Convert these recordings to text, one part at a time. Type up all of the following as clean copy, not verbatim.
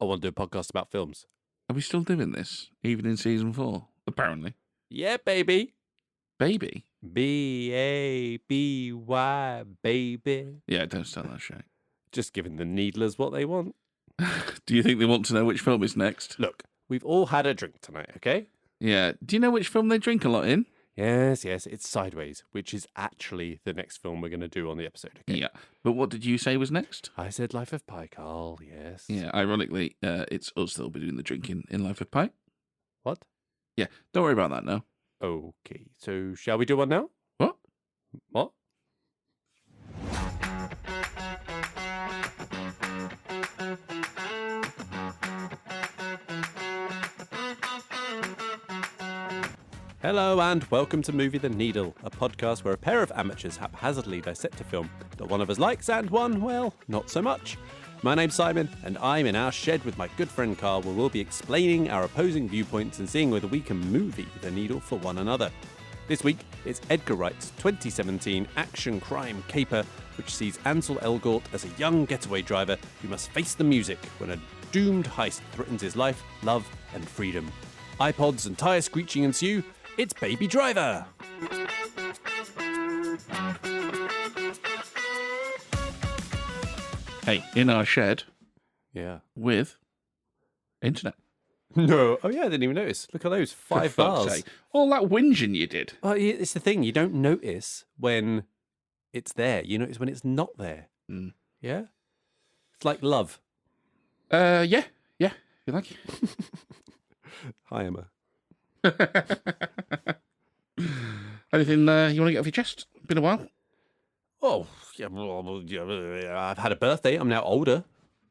I want to do a podcast about films. Are we still doing this, even in season 4? Apparently. Yeah, baby. Baby? B-A-B-Y, baby. Yeah, don't start that shit. Just giving the needlers what they want. Do you think they want to know which film is next? Look, we've all had a drink tonight, okay? Yeah. Do you know which film they drink a lot in? Yes, it's Sideways, which is actually the next film we're going to do on the episode, okay? Yeah. But what did you say was next? I said Life of Pi, Carl, yes. Yeah, ironically, it's us that'll be doing the drinking in Life of Pi. What? Yeah, don't worry about that now. Okay, so shall we do one now? What? What? Hello and welcome to Movie the Needle, a podcast where a pair of amateurs haphazardly dissect a film that one of us likes and one, well, not so much. My name's Simon, and I'm in our shed with my good friend Carl, where we'll be explaining our opposing viewpoints and seeing whether we can movie the needle for one another. This week, it's Edgar Wright's 2017 action crime caper, which sees Ansel Elgort as a young getaway driver who must face the music when a doomed heist threatens his life, love, and freedom. iPods and tyre screeching ensue. It's Baby Driver! Hey, in our shed Yeah. with internet. No. Oh, yeah, I didn't even notice. Look at those. For 5 fuck's bars. sake. All that whinging you did. Well, it's the thing. You don't notice when it's there. You notice when it's not there. Mm. Yeah? It's like love. Yeah, you like. Hi, Emma. Anything you want to get off your chest? Been a while. Oh, yeah, well, yeah, I've had a birthday. I'm now older.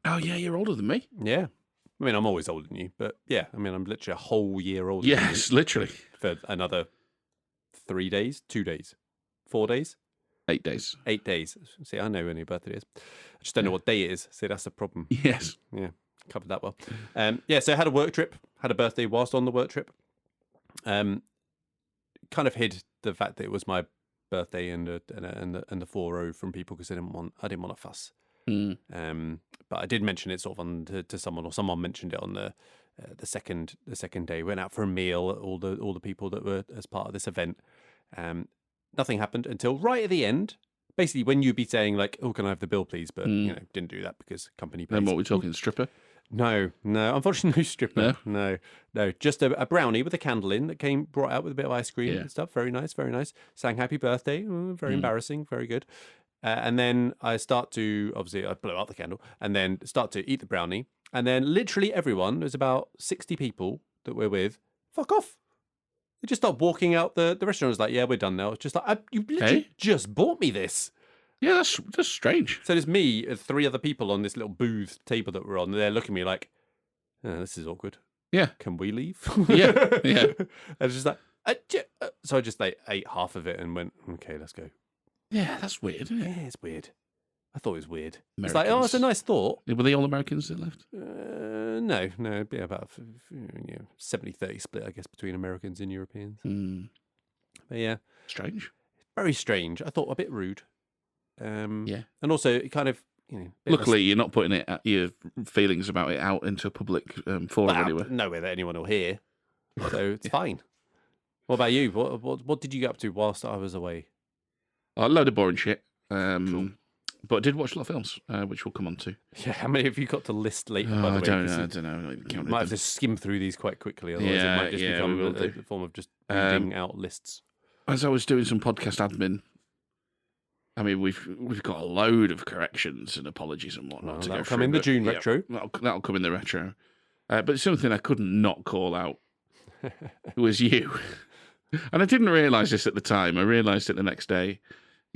Oh yeah, you're older than me. Yeah. I mean, I'm always older than you, but yeah, I mean, I'm literally a whole year older than Yes, you literally. for another 3 days, 2 days, 4 days, 8 days. 8 days. See, I know when your birthday is. I just don't know what day it is. See, that's the problem. Yes. Yeah, covered that well. Yeah, so I had a work trip, had a birthday whilst on the work trip. Kind of hid the fact that it was my birthday and the 4-0 from people because I didn't want a fuss. Mm. But I did mention it sort of on to someone, or someone mentioned it on the second day. Went out for a meal. All the people that were as part of this event. Nothing happened until right at the end. Basically, when you'd be saying like, "Oh, can I have the bill, please?" But you know, didn't do that because company pays. Then what we're talking, stripper? No. Unfortunately, no stripper. No. Just a brownie with a candle in that brought out with a bit of ice cream and stuff. Very nice. Sang happy birthday. Very embarrassing. Very good. And then I blow out the candle and then start to eat the brownie. And then literally everyone, there's about 60 people that we're with, fuck off. They just start walking out the restaurant. Was like, yeah, we're done now. It's just like, you literally just bought me this. Yeah, that's strange. So there's me and 3 other people on this little booth table that we're on. They're looking at me like, oh, this is awkward. Yeah. Can we leave? Yeah. And it's just like, so I just ate half of it and went, okay, let's go. Yeah, that's weird, isn't it? Yeah, it's weird. I thought it was weird. Americans. It's like, oh, it's a nice thought. Were they all Americans that left? No, it'd be about 70-30 split, I guess, between Americans and Europeans. Mm. But yeah. Strange. Very strange. I thought a bit rude. Yeah. And also, it kind of, Luckily, you're not putting your feelings about it out into a public forum anywhere. Nowhere that anyone will hear. So it's fine. What about you? What did you get up to whilst I was away? A load of boring shit. Cool. But I did watch a lot of films, which we'll come on to. Yeah, how many have you got to list later, by the way? I don't know. I don't You know. might have to skim through these quite quickly, otherwise it might just become a form of just reading out lists. As I was doing some podcast admin, I mean, we've got a load of corrections and apologies and whatnot to go that'll through. come in the June retro. That'll come in the retro. But something I couldn't not call out was you. And I didn't realise this at the time. I realised it the next day.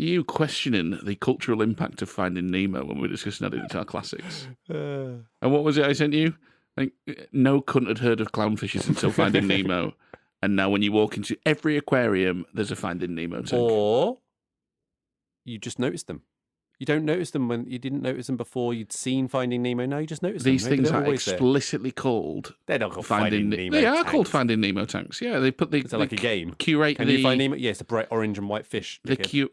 You questioning the cultural impact of Finding Nemo when we were discussing Editor Classics. And what was it I sent you? Like, no cunt had heard of clownfishes until Finding Nemo. And now when you walk into every aquarium, there's a Finding Nemo tank. Or you just noticed them. You don't notice them when you didn't notice them before you'd seen Finding Nemo. Now you just notice them. These things are explicitly called. They're not called Finding Nemo. They are tanks. called Finding Nemo tanks. Yeah, they put the. Is that like a game? Curate Can you find Nemo? Yes, the bright orange and white fish. They curate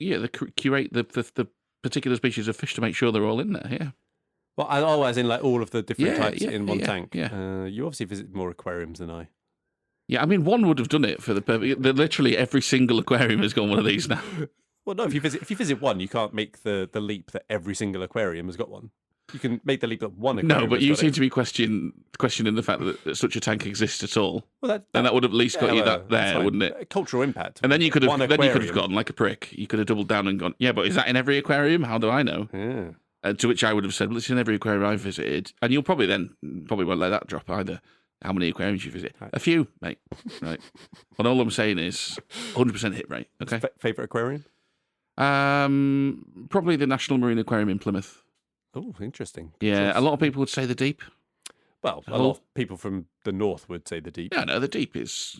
the particular species of fish to make sure they're all in there. Yeah. Well, as in like all of the different types in one tank. Yeah. You obviously visit more aquariums than I. Yeah, I mean, one would have done it for the purpose. Literally every single aquarium has got one of these now. Well, no, if you visit one, you can't make the leap that every single aquarium has got one. You can make the leap that one aquarium. No, but you seem to be questioning the fact that such a tank exists at all. Well, that would have at least got you that there, wouldn't it? Cultural impact. And then you could have gone like a prick. You could have doubled down and gone, yeah, but is that in every aquarium? How do I know? Yeah. To which I would have said, well, it's in every aquarium I've visited. And you'll probably won't let that drop either. How many aquariums you visit? Right. A few, mate. Right. But all I'm saying is 100% hit rate. Okay. Favourite aquarium? Probably the National Marine Aquarium in Plymouth. Oh, interesting. Yeah, a lot of people would say the Deep. Well, a lot of people from the north would say the Deep. Yeah, no, the Deep is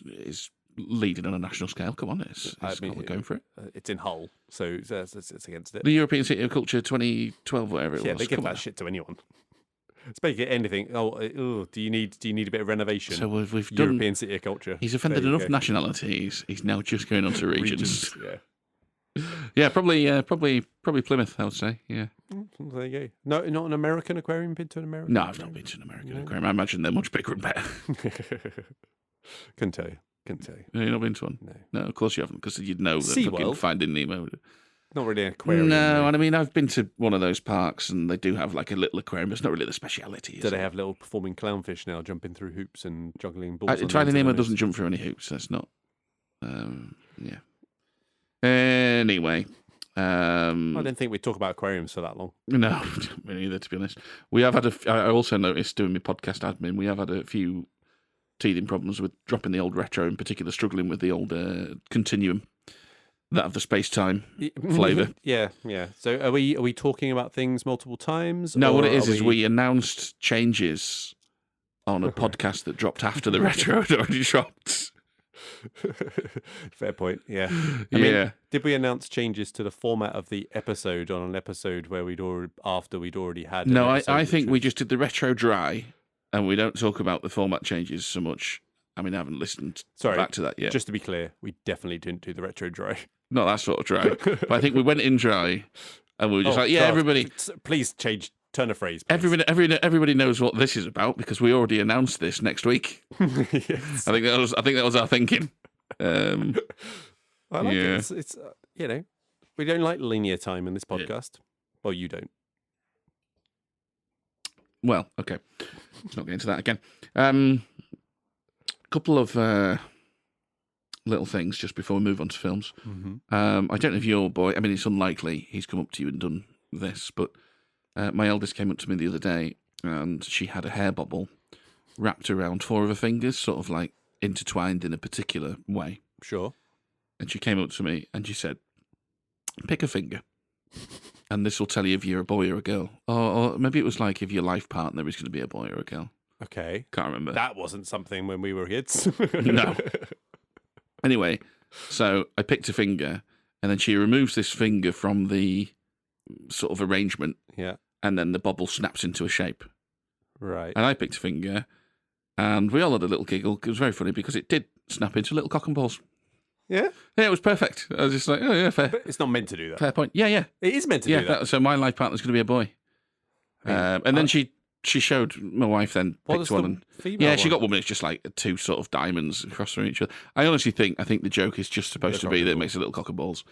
leading on a national scale. Come on, it's going for it. It's in Hull, so it's against it. The European City of Culture 2012, whatever it was. Yeah, they give that shit to anyone. Speaking of anything, do you need a bit of renovation? So we've done European City of Culture. He's offended enough nationalities. He's now just going on to regions. Yeah. Yeah, probably Plymouth, I would say. Yeah. There you go. No, not an American aquarium. Been to an American? No, I've not been to an American aquarium. I imagine they're much bigger and better. Couldn't tell you. No, you've not been to one? No, of course you haven't, because you'd know that fucking Finding Nemo. Not really an aquarium. No, and I mean, I've been to one of those parks, and they do have like a little aquarium. It's not really the speciality. Do they have little performing clownfish now, jumping through hoops and juggling balls? Finding Nemo doesn't jump through any hoops. That's not. Yeah. Anyway. I didn't think we'd talk about aquariums for that long. No, me neither, to be honest. We have had I also noticed doing my podcast admin, we have had a few teething problems with dropping the old retro, in particular struggling with the old continuum, that of the space-time flavour. Yeah. So are we talking about things multiple times? No, what it is we announced changes on a podcast that dropped after the retro had already dropped. Fair point. Yeah. I mean, did we announce changes to the format of the episode on an episode where we'd already had? No, I think we just did the retro dry, and we don't talk about the format changes so much. I mean, I haven't listened back to that yet. Just to be clear, we definitely didn't do the retro dry. Not that sort of dry. But I think we went in dry, and we were just everybody, please turn a phrase. Please. Everybody knows what this is about because we already announced this next week. Yes. I think that was our thinking. I like it. It's we don't like linear time in this podcast. Yeah. Well, you don't. Well, okay. Let's not get into that again. A couple of little things just before we move on to films. Mm-hmm. I don't know if your boy. I mean, it's unlikely he's come up to you and done this, but my eldest came up to me the other day, and she had a hair bobble wrapped around 4 of her fingers, sort of like intertwined in a particular way. Sure. And she came up to me and she said, "Pick a finger, and this will tell you if you're a boy or a girl." Or maybe it was like if your life partner is going to be a boy or a girl. Okay. Can't remember. That wasn't something when we were kids. No. Anyway, so I picked a finger, and then she removes this finger from the sort of arrangement. Yeah. And then the bobble snaps into a shape. Right. And I picked a finger, and we all had a little giggle. It was very funny because it did snap into little cock and balls. Yeah? Yeah, it was perfect. I was just like, oh, yeah, fair. But it's not meant to do that. Fair point. Yeah. It is meant to do that. So my life partner's going to be a boy. And then she showed my wife then picked one. And, she got one. It's just like 2 sort of diamonds across from each other. I honestly think the joke is just supposed to be that it makes a little cock and balls.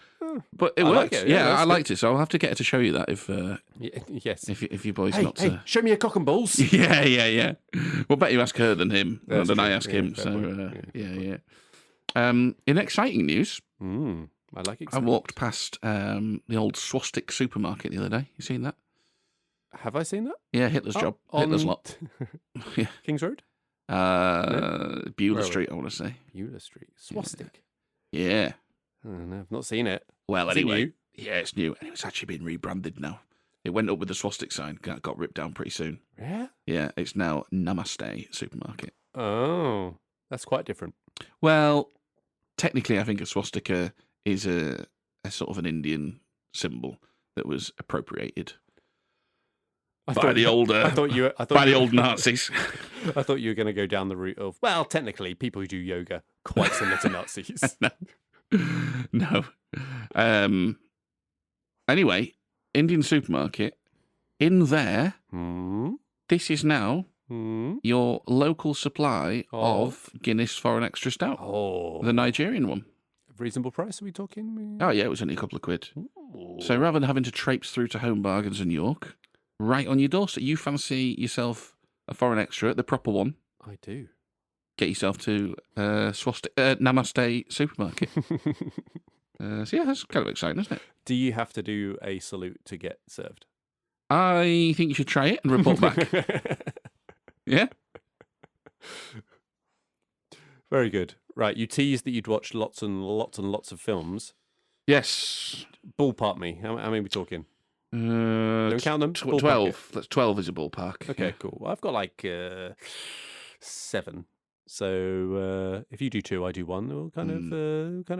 But it worked. Like it. Yeah, I liked it. So I'll have to get her to show you that if yes, if your boy's not. Hey, show me your cock and balls. Yeah. Well, bet you ask her than him, than I ask him. So yeah. In exciting news, I like it. I walked past the old Swastik supermarket the other day. You seen that? Have I seen that? Yeah, Hitler's job. Hitler's lot. Yeah. King's Road? Beulah Street, I want to say. Beulah Street. Swastik. Yeah. No, I've not seen it. Well, Is anyway. it new? Yeah, it's new. And it's actually been rebranded now. It went up with the swastik sign. Got ripped down pretty soon. Yeah? Yeah, it's now Namaste Supermarket. Oh, that's quite different. Well, technically, I think a swastika is a sort of an Indian symbol that was appropriated by the old Nazis. I thought you were going to go down the route of, well, technically, people who do yoga, quite similar to Nazis. No. Anyway, Indian supermarket. In there, This is now your local supply of Guinness Foreign Extra Stout. Oh. The Nigerian one. Reasonable price, are we talking? Oh, yeah, it was only a couple of quid. Ooh. So rather than having to traipse through to Home Bargains in York, right on your doorstep, you fancy yourself a Foreign Extra, the proper one. I do. Get yourself to Namaste Supermarket. So yeah, that's kind of exciting, isn't it? Do you have to do a salute to get served? I think you should try it and report back. Yeah? Very good. Right, you teased that you'd watched lots and lots and lots of films. Yes. Ballpark me. How many are we talking? Don't we count them? 12. That's 12 is a ballpark. Okay, yeah. cool. Well, I've got like 7. So if you do 2, I do 1. We'll kind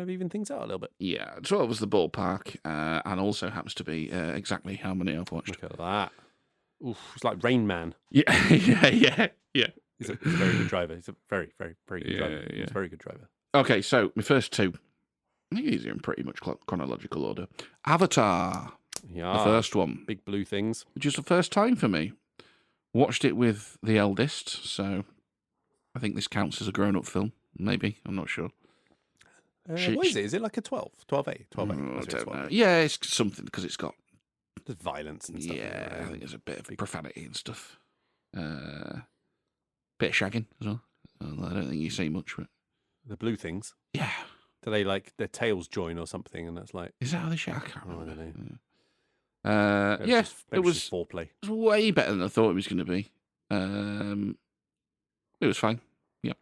of even things out a little bit. Yeah, 12 was the ballpark, and also happens to be exactly how many I've watched. Look at that. Oof, it's like Rain Man. Yeah, yeah. He's a very good driver. He's a very, very, very good driver. Yeah. He's a very good driver. Okay, so my first 2, I think these are in pretty much chronological order. Avatar, Yeah. the first one. Big blue things. Which was the first time for me. Watched it with the eldest, so I think this counts as a grown-up film. Maybe, I'm not sure. What is it? Is it like a 12? 12A? 12A? I That's what don't know. 12A. Yeah, it's something because it's got... There's violence and stuff. Yeah, right? I think there's a bit of profanity and stuff. Bit of shagging as well. I don't think you see much, but... The blue things. Yeah. Do they like their tails join or something? And that's like... Is that how they shag? I can't I remember. don't know. Yeah, It was foreplay. it was way better than I thought it was going to be. It was fine. Yeah.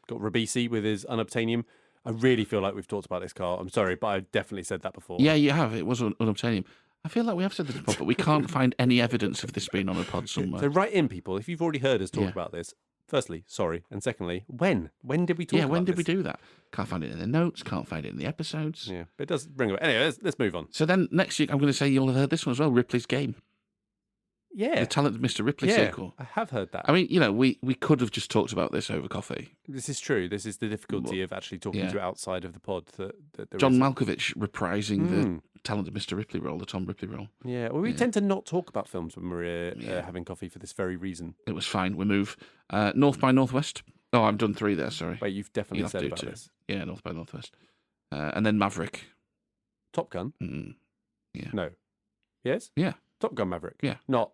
Got Rabisi with his unobtainium. I really feel like we've talked about this, Carl. I'm sorry, but I've definitely said that before. Yeah, you have. It was unobtainium. I feel like we have said this before, but we can't find any evidence of this being on a pod somewhere. So write in, people, if you've already heard us talk Yeah. about this. Firstly, sorry. And secondly, when? When did we talk about this? Yeah, when did we do that? Can't find it in the notes, can't find it in the episodes. Yeah, but it does ring a bell. Anyway, let's move on. So then next week, I'm going to say you'll have heard this one as well, Ripley's Game. Yeah. The Talented Mr. Ripley sequel. I have heard that. I mean, we could have just talked about this over coffee. This is true. This is the difficulty of actually talking Yeah. to outside of the pod. That there John is. Malkovich reprising the Talented Mr. Ripley role, the Tom Ripley role. Yeah, well, we tend to not talk about films when we're having coffee for this very reason. It was fine. We move. North by Northwest. Oh, I've done 3 there, sorry. Wait, you've definitely You'll have said to do about 2. this. Yeah, North by Northwest. And then Maverick. Top Gun? Yeah. No. Yes? Yeah. Top Gun Maverick? Yeah. Not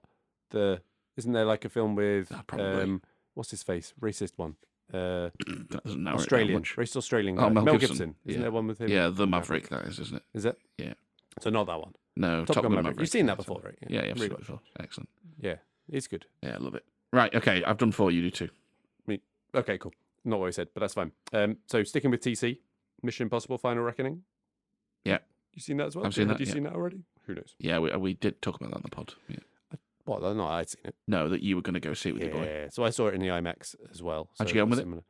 the... Isn't there like a film with... probably. What's his face? Racist one. That doesn't narrow it Australian. down much. Racist Australian guy. Oh, Mel Mel Gibson. Gibson. Isn't Yeah. there one with him? Yeah, the Maverick, that is, isn't it? Is it? Yeah. So not that one. No, Top Gun Maverick. You've seen that that's before, it. right? Yeah, I've seen Rewatch. it before. Excellent. Yeah, it's good. Yeah, I love it. Right, okay, I've done 4, you do 2. Okay, cool. Not what I said, but that's fine. So sticking with TC, Mission Impossible: Final Reckoning. Yeah. You seen that as well? I've seen that, Have you yeah. seen that already? Who knows? Yeah, we did talk about that on the pod. Yeah. Well, no, I'd seen it. No, that you were going to go see it with your boy. Yeah, so I saw it in the IMAX as well. How'd so you get on with it? similar.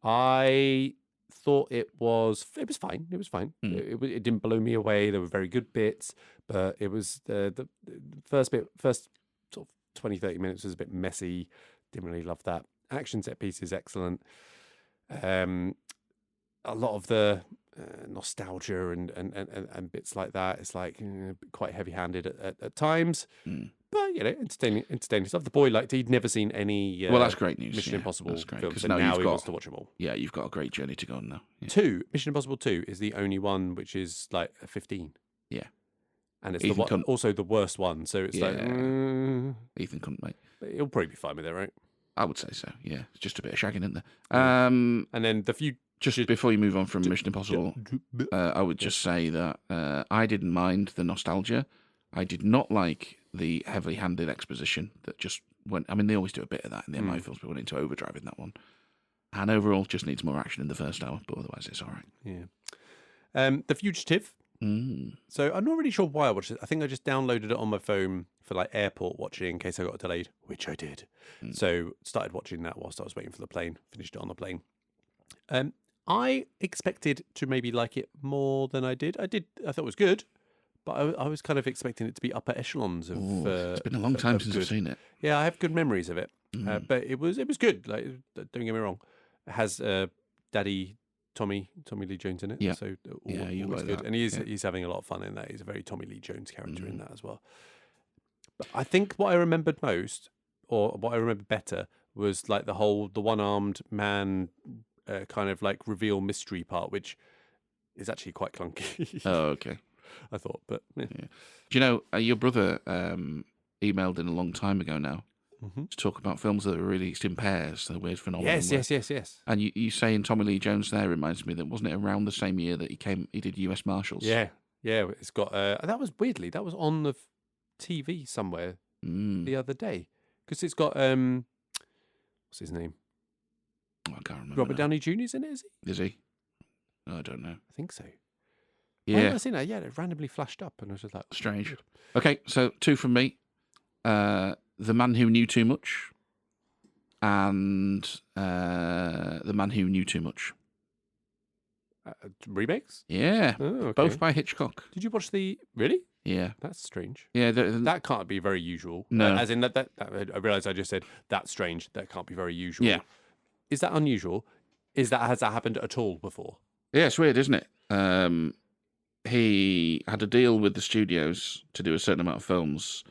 I thought it was fine. It was fine. Mm. It didn't blow me away. There were very good bits, but it was the first sort of 20, 30 minutes was a bit messy. Didn't really love that. Action set piece is excellent. A lot of the nostalgia and bits like that. It's like quite heavy-handed at times. Mm. But, entertaining stuff. The boy liked it. He'd never seen any Well, that's great news. Mission yeah, Impossible that's great, films, 'cause and now you've he got, wants to watch them all. Yeah, you've got a great journey to go on now. Yeah. 2, Mission Impossible 2 is the only one which is like a 15. Yeah. And it's Ethan Cunt. also the worst one. So it's like, Ethan couldn't, mate. he'll probably be fine with it, right? I would say so, yeah. It's just a bit of shagging, isn't there? And then the few... Just before you move on from Mission Impossible, I would just say that I didn't mind the nostalgia. I did not like the heavily-handed exposition that just went... I mean, they always do a bit of that in the MI films, but went into overdrive in that one. And overall, just needs more action in the first hour, but otherwise it's all right. Yeah. The Fugitive. Mm. So I'm not really sure why I watched it. I think I just downloaded it on my phone for like airport watching in case I got delayed, which I did. So started watching that whilst I was waiting for the plane. Finished it on the plane. I expected to maybe like it more than I did. I thought it was good, but I was kind of expecting it to be upper echelons of. It's been a long time since I've seen it. Yeah, I have good memories of it, but it was good. Like, don't get me wrong, it has Daddy Tommy Lee Jones in it. Yeah. So you always like good, that. and he's having a lot of fun in that. He's a very Tommy Lee Jones character in that as well. But I think what I remembered most, or what I remember better, was like the one-armed man kind of like reveal mystery part, which is actually quite clunky. Oh, okay. I thought, but yeah. Yeah. Do you know your brother emailed in a long time ago now to talk about films that were released in pairs, the weird phenomenon. Yes. And you saying Tommy Lee Jones there reminds me that wasn't it around the same year that he did US Marshals? Yeah. It's got that was on the TV somewhere the other day because it's got what's his name? Oh, I can't remember. Robert Downey Jr.'s in it, is he? Is he? Oh, I don't know. I think so. Yeah. I've seen that. Yeah, it randomly flashed up, and I was just like, strange. Okay, so 2 from me. The Man Who Knew Too Much, and The Man Who Knew Too Much. Remakes? Yeah, Oh, okay. both by Hitchcock. Did you watch the? Really? Yeah, That's strange. yeah. That can't be very usual. No. As in that I realised I just said that's strange. That can't be very usual. Yeah. Is that unusual? Has that happened at all before? Yeah, it's weird, isn't it? He had a deal with the studios to do a certain amount of films,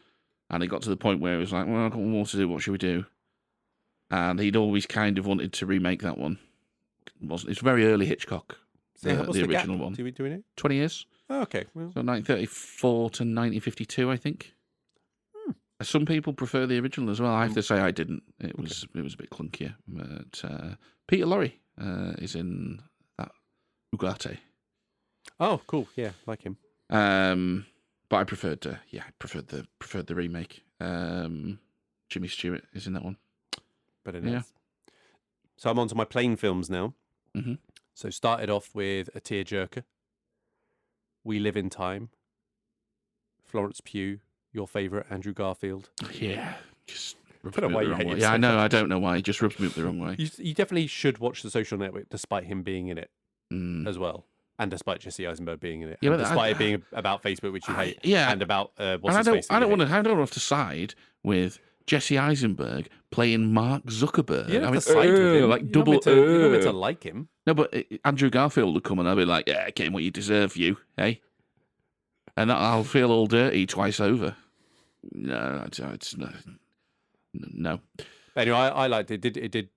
and it got to the point where he was like, "Well, I've got more to do. What should we do?" And he'd always kind of wanted to remake that one. It's very early Hitchcock, So what's the gap? original one. Do we know? 20 years. Oh, okay. Well, So 1934 to 1952, I think. Some people prefer the original as well. I have to say I didn't. It was a bit clunkier. But Peter Lorre is in that Ugarte. oh, cool. Yeah, like him. But I preferred the remake. Jimmy Stewart is in that one. But it is. So I'm on to my plain films now. Mm-hmm. So started off with a tearjerker. We Live in Time. Florence Pugh, your favourite, Andrew Garfield. Yeah, just I don't know why you hate it Yeah, so I know. much. I don't know why. He just rubbed me up the wrong way. You definitely should watch The Social Network, despite him being in it as well, and despite Jesse Eisenberg being in it, Yeah, and but despite it being about Facebook, which you hate, yeah, and about what's and his face. I don't want to have to side with Jesse Eisenberg playing Mark Zuckerberg. You don't have to side with him. Like You're not double. meant to like him. No, but Andrew Garfield would come and I'd be like, "Yeah, getting what you deserve, you, hey," and I'll feel all dirty twice over. No, it's no. No. Anyway, I liked it. It did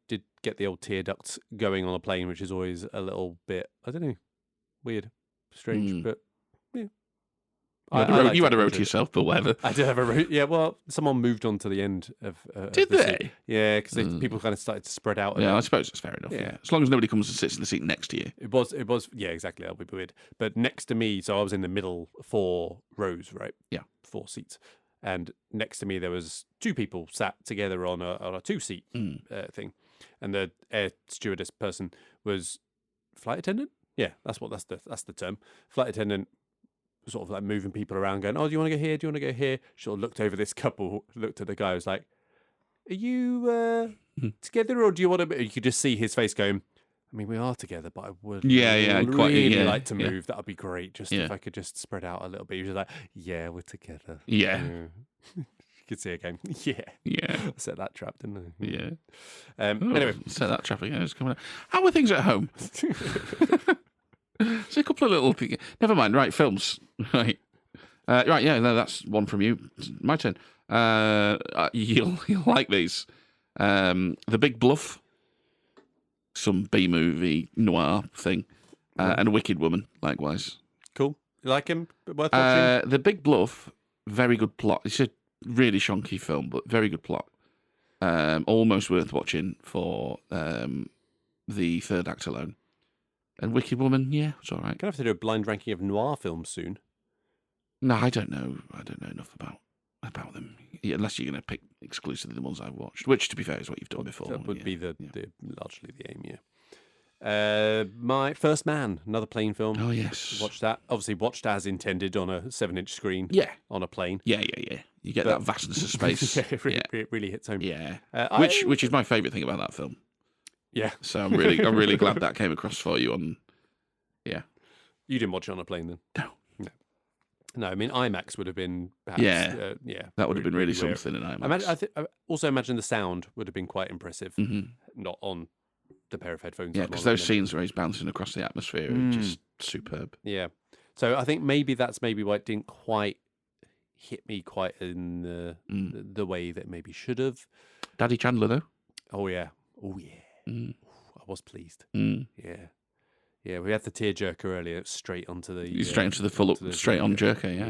get the old tear ducts going on a plane, which is always a little bit, I don't know, weird, strange, but yeah. You had a road to yourself, but whatever. I did have a road. Yeah, well, someone moved on to the end of. Did the they? seat. Yeah, because people kind of started to spread out. Yeah, I suppose that's fair enough. Yeah. As long as nobody comes and sits in the seat next to you. It was. Yeah, exactly. That'll be weird. But next to me, so I was in the middle 4 rows, right? Yeah. 4 seats. And next to me, there was 2 people sat together on a 2-seat thing, and the air stewardess person was flight attendant. Yeah, that's the term. Flight attendant, sort of like moving people around, going, "Oh, do you want to go here? Do you want to go here?" She sort of looked over this couple, looked at the guy, was like, "Are you together, or do you want to?" You could just see his face going, I mean, we are together, but I would really like to move. That would be great. Just if I could just spread out a little bit. He was like, "Yeah, we're together." Yeah. You could see it going, yeah. I set that trap, didn't I? Yeah. Anyway. Set that trap again. It's coming out. How are things at home? There's a couple of little things. Never mind. Right, films. Right. Right, yeah, no, that's one from you. It's my turn. You'll like these. The Big Bluff. Some B-movie noir thing. And A Wicked Woman, likewise. Cool. You like him? Worth watching? The Big Bluff, very good plot. It's a really shonky film, but very good plot. Almost worth watching for the third act alone. And Wicked Woman, yeah, it's all right. Gonna have to do a blind ranking of noir films soon. No, I don't know. I don't know enough about them. Yeah, unless you're going to pick exclusively the ones I've watched, which, to be fair, is what you've done before. That would be largely the aim, yeah. My First Man, another plane film. Oh, yes. Watched that. Obviously watched as intended on a 7-inch screen. Yeah. On a plane. Yeah. You get that vastness of space. It really hits home. Yeah. Which is my favourite thing about that film. Yeah. So I'm really glad that came across for you on. Yeah. You didn't watch it on a plane then? No, I mean IMAX would have been perhaps. Yeah. That would have been really something in IMAX. I also imagine the sound would have been quite impressive. Mm-hmm. Not on the pair of headphones. Yeah, because those scenes where he's bouncing across the atmosphere are just superb. Yeah. So I think maybe that's why it didn't quite hit me quite in the way that maybe should have. Daddy Chandler, though. Oh yeah. Mm. I was pleased. Mm. Yeah. We had the tearjerker earlier, straight onto the Straight into the full up, straight on jerker. Yeah.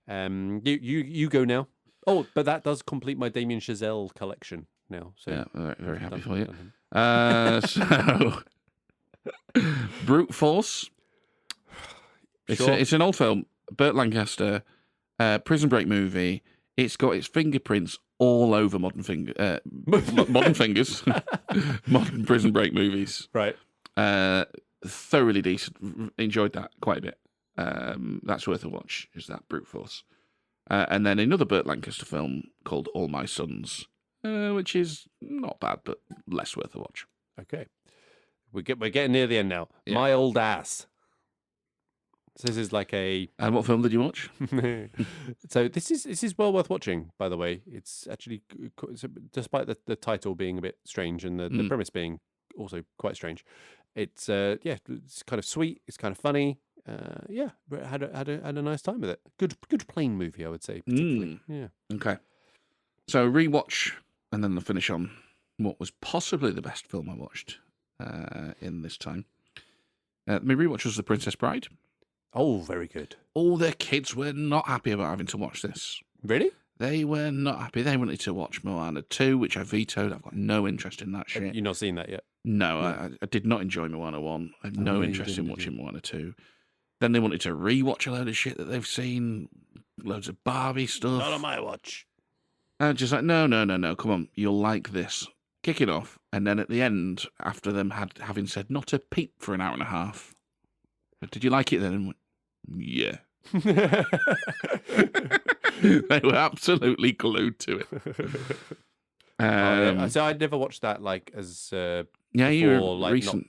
Mm-hmm. You go now. Oh, but that does complete my Damien Chazelle collection now. So yeah, very, very happy for you. So, Brute Force. It's an old film. Burt Lancaster, Prison Break movie. It's got its fingerprints all over modern fingers, modern Prison Break movies. Right. Thoroughly decent. Enjoyed that quite a bit. That's worth a watch. Is that Brute Force? And then another Burt Lancaster film called All My Sons, which is not bad, but less worth a watch. Okay. We're getting near the end now. Yeah. My Old Ass. So this is like a... And what film did you watch? So this is well worth watching, by the way. It's actually, despite the title being a bit strange and the premise being also quite strange, it's it's kind of sweet. It's kind of funny. Had a nice time with it. Good plain movie, I would say, particularly. Yeah. Okay. So rewatch, and then I'll finish on what was possibly the best film I watched in this time. My rewatch was The Princess Bride. Oh, very good. All their kids were not happy about having to watch this. Really? They were not happy. They wanted to watch Moana 2, which I vetoed. I've got no interest in that shit. You've not seen that yet? No, I did not enjoy Moana 1. I had no interest in watching Moana 2. Then they wanted to rewatch a load of shit that they've seen, loads of Barbie stuff. Not on my watch. And just like, no, come on, you'll like this. Kick it off. And then at the end, after them having said not a peep for an hour and a half, did you like it then? And went, yeah. They were absolutely glued to it. So I'd never watched that as yeah, before, you're like recent.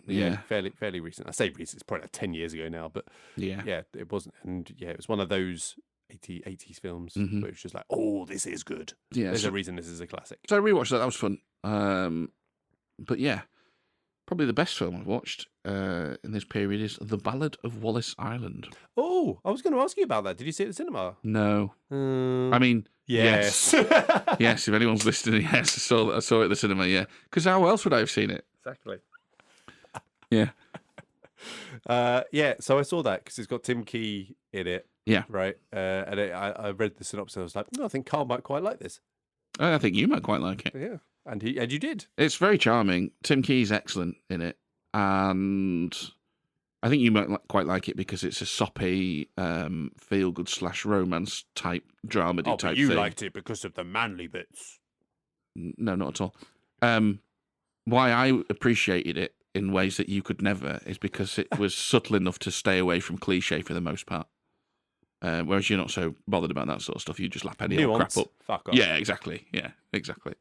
fairly recent. I say recent, it's probably like 10 years ago now, but yeah, it wasn't. And yeah, it was one of those 80s films where it was just like, oh, this is good. Yeah, there's a reason this is a classic. So I rewatched that. That was fun. But yeah, probably the best film I've watched in this period is The Ballad of Wallace Island. Oh, I was going to ask you about that. Did you see it at the cinema? No. I mean, yes. Yes, if anyone's listening, yes, I saw it at the cinema, yeah. Because how else would I have seen it? Exactly. Yeah. So I saw that because it's got Tim Key in it. Yeah. Right. And I read the synopsis. I was like, I think Carl might quite like this. I think you might quite like it. Yeah. And you did. It's very charming. Tim Key's excellent in it. And I think you might quite like it because it's a soppy, feel-good / romance type dramedy type but you thing. liked it because of the manly bits. No, not at all. Why I appreciated it in ways that you could never is because it was subtle enough to stay away from cliche for the most part. Whereas you're not so bothered about that sort of stuff. You just lap any old crap up. Fuck off. Yeah, exactly. Yeah, exactly.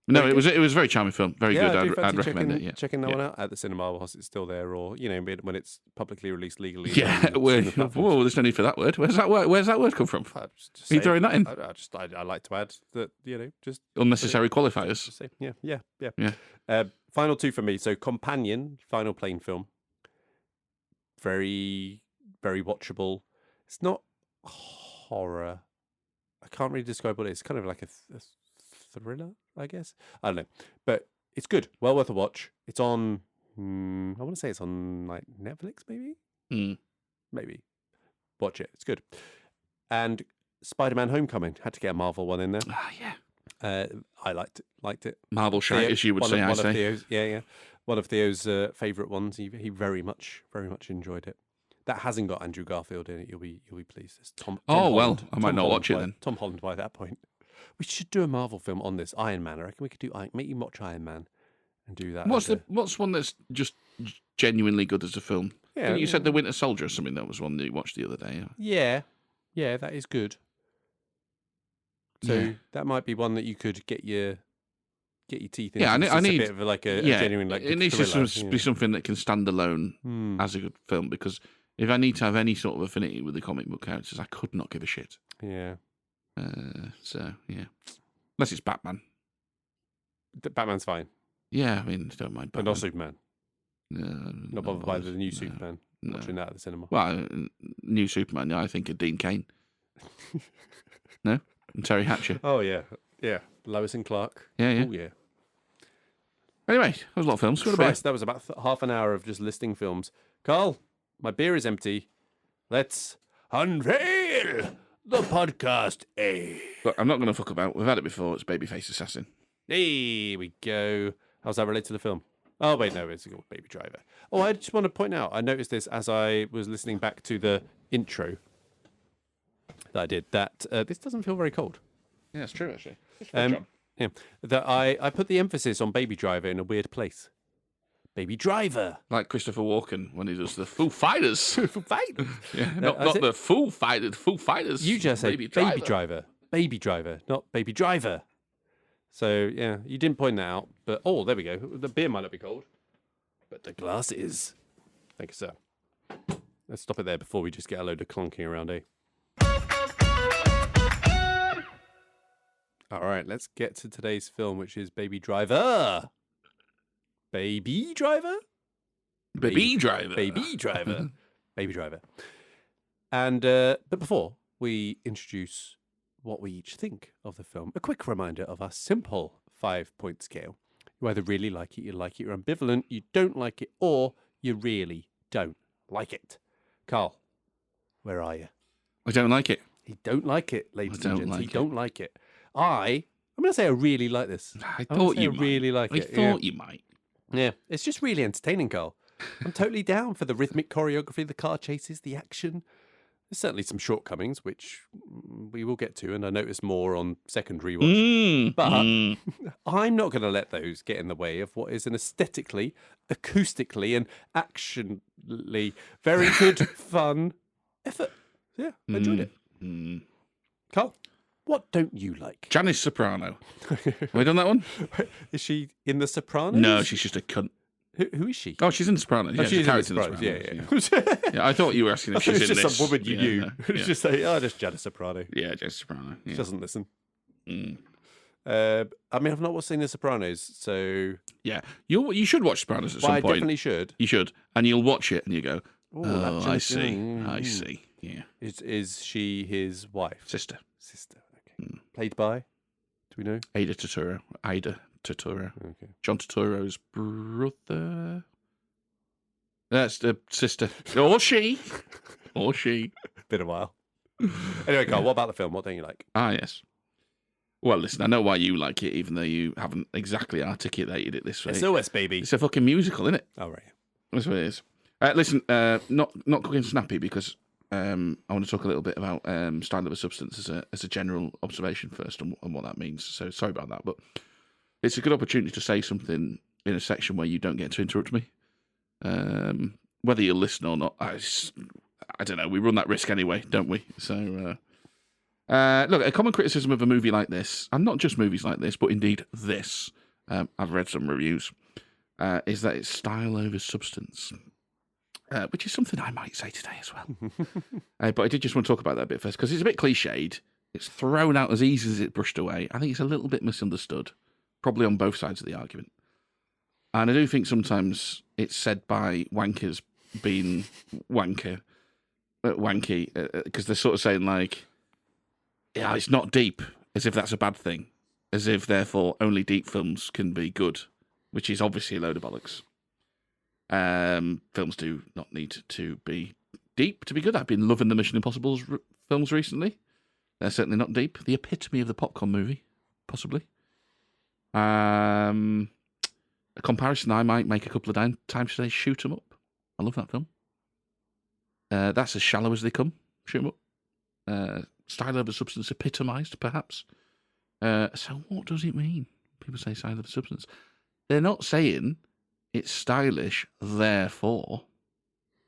No, it was a very charming film. Very good. I'd recommend it. Yeah. Checking that one out at the cinema whilst it's still there, or when it's publicly released legally. Yeah. Whoa, there's no need for that word. Where's that word come from? Are you throwing that in? I like to add that just unnecessary qualifiers. Just say, yeah. Final two for me. So Companion, final plain film. Very, very watchable. It's not horror. I can't really describe what it is. It's kind of like a thriller, I guess. I don't know. But it's good. Well worth a watch. It's on, I want to say it's on like Netflix, maybe? Maybe. Watch it. It's good. And Spider-Man Homecoming. Had to get a Marvel one in there. Yeah. I liked it. Marvel shite, as you would say, I say. Theo's, one of Theo's favourite ones. He very much enjoyed it. That hasn't got Andrew Garfield in it. You'll be pleased. It's Tom Holland. I might not watch it then. Tom Holland by that point. We should do a Marvel film on this. Iron Man. I reckon we could do. Make you watch Iron Man and do that. What's one that's just genuinely good as a film? Yeah, you said The Winter Soldier or something. That was one that you watched the other day. Yeah, that is good. So that might be one that you could get your teeth into. Yeah, I need a bit of a genuine It needs to be something that can stand alone as a good film, because if I need to have any sort of affinity with the comic book characters, I could not give a shit. Yeah. Unless it's Batman. Batman's fine. Yeah, I mean, don't mind Batman. But not Superman. Not bothered by the new Superman. watching that at the cinema. Well, New Superman, I think of Dean Cain. No? And Terry Hatcher. Oh, yeah. Yeah. Lois and Clark. Yeah. Oh, yeah. Anyway, that was a lot of films. Christ, that was about half an hour of just listing films. Carl, my beer is empty. Let's unveil the podcast. Look, I'm not going to fuck about. We've had it before. It's Babyface Assassin. Here we go. How's that relate to the film? Oh, wait, no, it's called Baby Driver. Oh, I just want to point out, I noticed this as I was listening back to the intro that I did, that this doesn't feel very cold. Yeah, it's true, actually. Yeah, that I put the emphasis on Baby Driver in a weird place. Baby Driver. Like Christopher Walken when he does the Foo Fighters. Foo Fighters. Yeah, not the Foo Fighters. Foo Fighters. You just said Baby Driver. Baby Driver, not Baby Driver. So, yeah, you didn't point that out. But, oh, there we go. The beer might not be cold. But the glass is. Thank you, sir. Let's stop it there before we just get a load of clonking around, eh? All right, let's get to today's film, which is Baby Driver. Baby Driver? Baby Driver. Baby Driver. Baby Driver. And, but before we introduce what we each think of the film, a quick reminder of our simple 5-point scale. You either really like it, you're ambivalent, you don't like it, or you really don't like it. Carl, where are you? I don't like it. He don't like it, ladies and gents. He it. don't like it. I'm going to say I really like this. I thought you might. Really like it. I thought you might. Yeah, it's just really entertaining, Carl. I'm totally down for the rhythmic choreography, the car chases, the action. There's certainly some shortcomings, which we will get to, and I noticed more on second rewatch. But I'm not going to let those get in the way of what is an aesthetically, acoustically, and actionally very good, fun effort. Yeah, I enjoyed it. Carl, what don't you like? Janice Soprano. Have we done that one? Is she in The Sopranos? No, she's just a cunt. Who is she? Oh, she's in The Sopranos. Yeah, she's in The Sopranos. Yeah. Yeah, I thought you were asking if she's in this. It's just some woman you knew. No. It's just like, oh, just Janice Soprano. Yeah, Janice Soprano. Yeah. She doesn't listen. I mean, I've not seen The Sopranos, so... Yeah, you should watch Sopranos at some point. I definitely should. You should. And you'll watch it and you go, oh, I see. I see. Yeah. Is she his wife? Sister. Okay. Played by? Do we know? Ida Turturro. Okay. John Turturro's brother. That's the sister. Or she. Been a while. Anyway, Carl, what about the film? What don't you like? Ah, yes. Well, listen, I know why you like it, even though you haven't exactly articulated it this way. SOS, baby. It's a fucking musical, isn't it? Oh, right. That's what it is. Listen, not cooking snappy because I want to talk a little bit about style of a substance as a general observation first and what that means. So sorry about that, but it's a good opportunity to say something in a section where you don't get to interrupt me. Whether you listen or not, I don't know. We run that risk anyway, don't we? So, look, a common criticism of a movie like this, and not just movies like this, but indeed this, I've read some reviews, is that it's style over substance, which is something I might say today as well. But I did just want to talk about that a bit first, because it's a bit cliched. It's thrown out as easy as it's brushed away. I think it's a little bit misunderstood, probably on both sides of the argument. And I do think sometimes it's said by wankers being wanky, because they're sort of saying like, yeah, it's not deep, as if that's a bad thing, as if therefore only deep films can be good, which is obviously a load of bollocks. Films do not need to be deep to be good. I've been loving the Mission Impossible films recently. They're certainly not deep. The epitome of the popcorn movie, possibly. A comparison I might make a couple of times today, Shoot 'em Up. I love that film. That's as shallow as they come, Shoot 'em Up. Style over substance epitomised, perhaps. So what does it mean? People say style over substance. They're not saying it's stylish, therefore.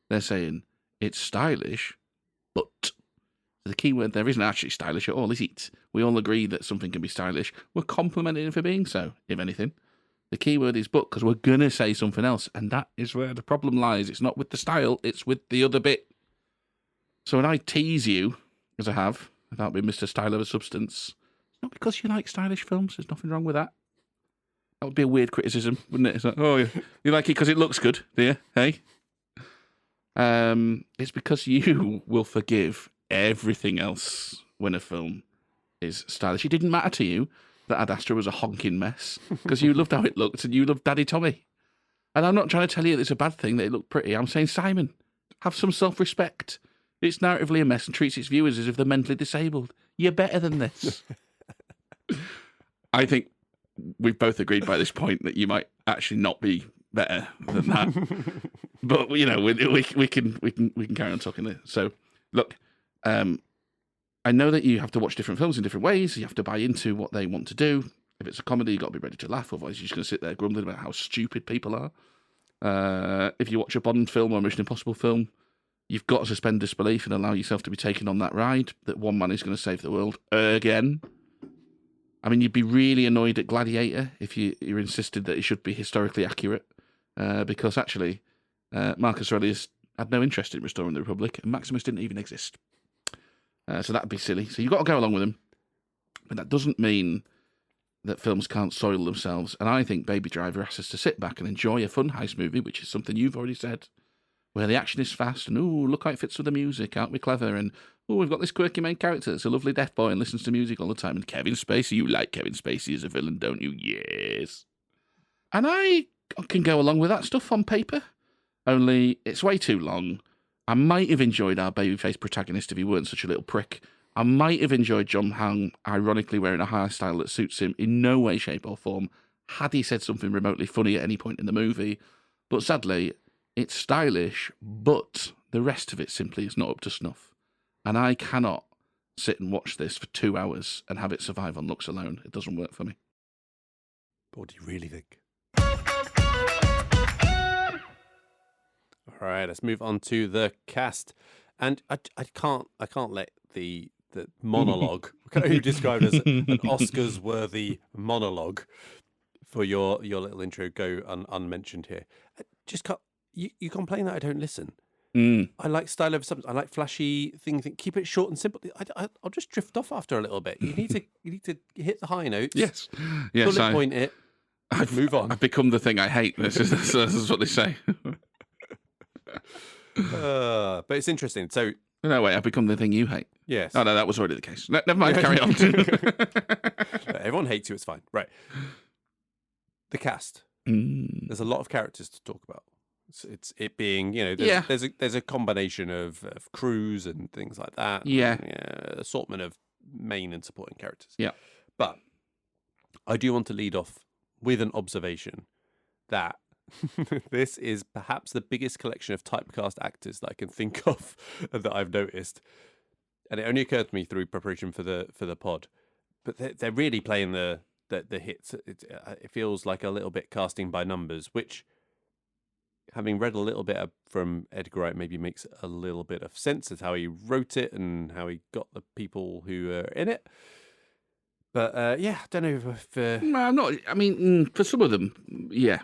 They're saying it's stylish, but... The key word there isn't actually stylish at all, is it? We all agree that something can be stylish. We're complimenting it for being so, if anything. The key word is but, because we're going to say something else, and that is where the problem lies. It's not with the style, it's with the other bit. So when I tease you, as I have, about being Mr. Style over Substance, it's not because you like stylish films. There's nothing wrong with that. That would be a weird criticism, wouldn't it? It's like, oh, you like it because it looks good, do you? Hey? It's because you will forgive everything else when a film is stylish. It didn't matter to you that Ad Astra was a honking mess because you loved how it looked and you loved Daddy Tommy. And I'm not trying to tell you that it's a bad thing that it looked pretty. I'm saying, Simon, have some self-respect. It's narratively a mess and treats its viewers as if they're mentally disabled. You're better than this. I think we've both agreed by this point that you might actually not be better than that. But we can carry on talking there. So look, I know that you have to watch different films in different ways. You have to buy into what they want to do. If it's a comedy, you've got to be ready to laugh. Otherwise, you're just going to sit there grumbling about how stupid people are. If you watch a Bond film or a Mission Impossible film, you've got to suspend disbelief and allow yourself to be taken on that ride that one man is going to save the world again. I mean, you'd be really annoyed at Gladiator if you're insisted that it should be historically accurate, because actually, Marcus Aurelius had no interest in restoring the Republic, and Maximus didn't even exist. So that'd be silly. So you've got to go along with them. But that doesn't mean that films can't soil themselves. And I think Baby Driver asks us to sit back and enjoy a fun heist movie, which is something you've already said, where the action is fast and, ooh, look how it fits with the music, aren't we clever? And, oh, we've got this quirky main character that's a lovely deaf boy and listens to music all the time. And Kevin Spacey, you like Kevin Spacey as a villain, don't you? Yes. And I can go along with that stuff on paper, only it's way too long. I might have enjoyed our babyface protagonist if he weren't such a little prick. I might have enjoyed John Hamm ironically wearing a hairstyle that suits him in no way, shape or form, had he said something remotely funny at any point in the movie. But sadly, it's stylish, but the rest of it simply is not up to snuff. And I cannot sit and watch this for 2 hours and have it survive on looks alone. It doesn't work for me. But what do you really think? All right, let's move on to the cast. And I can't let the monologue, you described as an Oscars-worthy monologue for your little intro, go unmentioned here. Just can't, you complain that I don't listen. I like style over substance. I like flashy things. Keep it short and simple. I'll just drift off after a little bit. You need to hit the high notes. Yes. Bullet point it. Move on. I've become the thing I hate. This is what they say. But it's interesting. So no, wait, I've become the thing you hate. Yes. Oh no, that was already the case. Never mind. Carry on. Everyone hates you. It's fine. Right. The cast. There's a lot of characters to talk about. It's it being, there's a combination of crews and things like that. Assortment of main and supporting characters. Yeah. But I do want to lead off with an observation that this is perhaps the biggest collection of typecast actors that I can think of that I've noticed. And it only occurred to me through preparation for the pod. But they're really playing the hits. It feels like a little bit casting by numbers, which, having read a little bit from Edgar Wright, maybe makes a little bit of sense as how he wrote it and how he got the people who are in it. But I don't know if... No, I'm not. I mean, for some of them, yeah.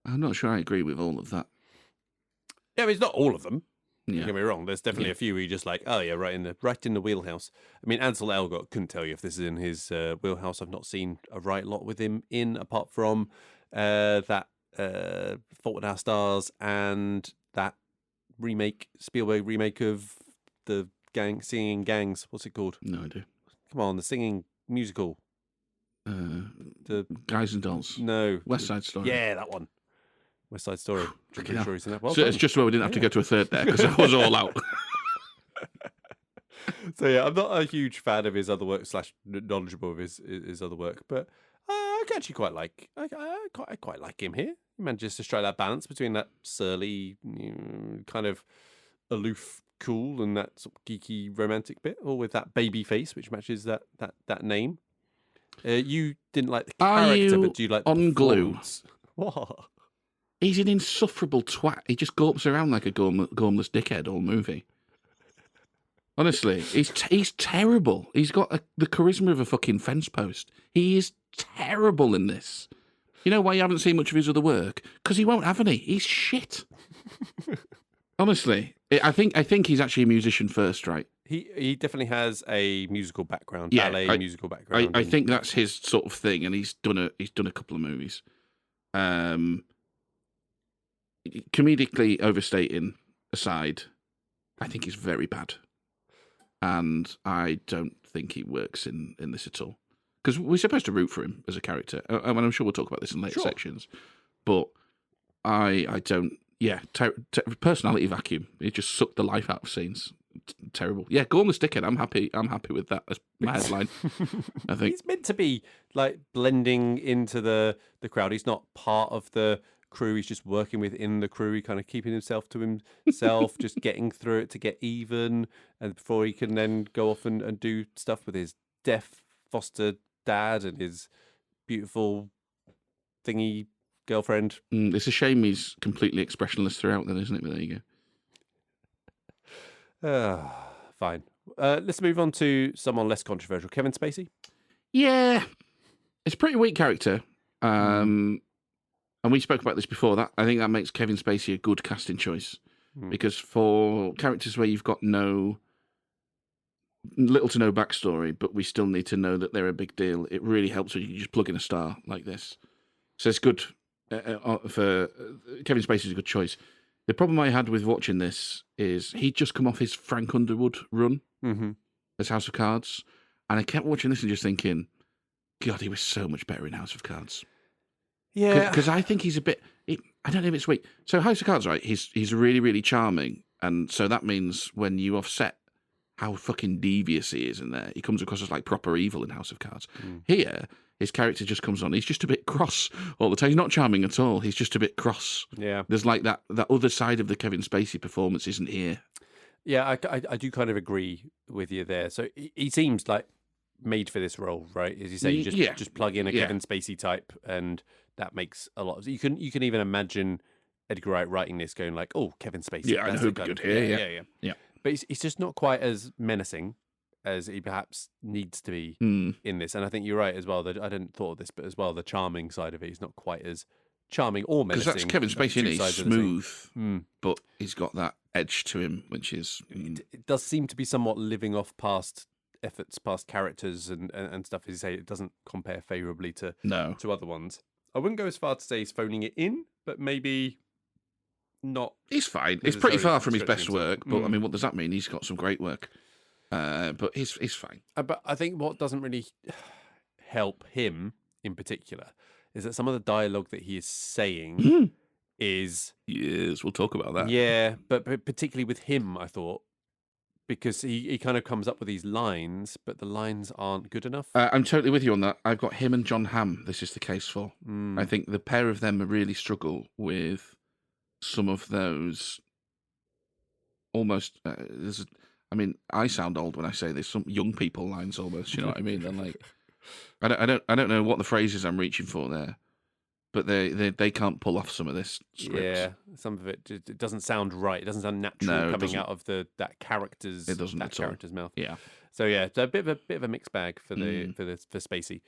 I'm not sure I agree with all of that. Yeah, I mean, it's not all of them. Yeah. Don't get me wrong. There's definitely a few where you're just like, oh yeah, right in the wheelhouse. I mean, Ansel Elgort, couldn't tell you if this is in his wheelhouse. I've not seen a right lot with him in, apart from that Fault in Our Stars and that Spielberg remake of the Singing Gangs. What's it called? No idea. Come on, the singing musical. The Guys and Dolls. No. West Side Story. Yeah, that one. West Side Story. I'm pretty sure he's in that. Well so it's just where we didn't have to go to a third there because I was all out. So yeah, I'm not a huge fan of his other work / knowledgeable of his other work, but I actually quite like. I quite like him here. He manages to strike that balance between that surly, kind of aloof, cool, and that sort of geeky, romantic bit, all with that baby face, which matches that name. You didn't like the character, but do you like the on glue? What? He's an insufferable twat. He just gawps around like a gormless dickhead all movie. Honestly, he's terrible. He's got the charisma of a fucking fence post. He is terrible in this. You know why you haven't seen much of his other work? Because he won't have any. He's shit. Honestly, I think he's actually a musician first, right? He definitely has a musical background, ballet musical background. I think that's his sort of thing, and he's done a couple of movies. Comedically overstating aside, I think he's very bad. And I don't think he works in this at all. Because we're supposed to root for him as a character. I mean, I'm sure we'll talk about this in later sections. But I don't... Yeah, personality vacuum. He just sucked the life out of scenes. Terrible. Yeah, go on the stickhead. I'm happy with that as my headline. I think he's meant to be like blending into the crowd. He's not part of the crew. He's just working within the crew. He kind of keeping himself to himself, just getting through it to get even, and before he can then go off and do stuff with his deaf foster dad and his beautiful thingy girlfriend. It's a shame he's completely expressionless throughout, then, isn't it? But there you go. Fine. Let's move on to someone less controversial. Kevin Spacey. Yeah, it's a pretty weak character. And we spoke about this before. That I think that makes Kevin Spacey a good casting choice because for characters where you've got little to no backstory, but we still need to know that they're a big deal, it really helps when you just plug in a star like this. So it's good for Kevin Spacey's a good choice. The problem I had with watching this is he'd just come off his Frank Underwood run as House of Cards, and I kept watching this and just thinking, God, he was so much better in House of Cards. Yeah, because I think he's a bit. I don't know if it's weak. So House of Cards, right? He's really, really charming, and so that means when you offset how fucking devious he is in there, he comes across as like proper evil in House of Cards. Here, his character just comes on. He's just a bit cross all the time. He's not charming at all. He's just a bit cross. Yeah, there's like that other side of the Kevin Spacey performance isn't here. Yeah, I do kind of agree with you there. So he seems like made for this role, right? As you say, you just plug in a Kevin Spacey type, and that makes a lot of. You can even imagine Edgar Wright writing this, going like, "Oh, Kevin Spacey." Yeah, I know who'd be good here. Yeah. But he's just not quite as menacing as he perhaps needs to be in this. And I think you're right as well. That I didn't thought of this, but as well, the charming side of it, he's not quite as charming or menacing. Because that's Kevin Spacey, and he's smooth, but he's got that edge to him, which is it does seem to be somewhat living off past efforts, past characters, and stuff. As you say, it doesn't compare favourably to other ones. I wouldn't go as far to say he's phoning it in, but maybe not. He's fine. It's pretty far from his best work, but I mean, what does that mean? He's got some great work, but he's fine. But I think what doesn't really help him in particular is that some of the dialogue that he is saying is... Yes, we'll talk about that. Yeah, but particularly with him, I thought, because he kind of comes up with these lines, but the lines aren't good enough. I'm totally with you on that. I've got him and John Hamm, this is the case for. I think the pair of them really struggle with some of those almost... I sound old when I say this, some young people lines almost, you know what I mean? They're like... I don't know what the phrases I'm reaching for there, but they can't pull off some of this script. Yeah, some of it doesn't sound right. It doesn't sound natural coming out of that character's mouth. Yeah. So it's a bit of a mixed bag for Spacey.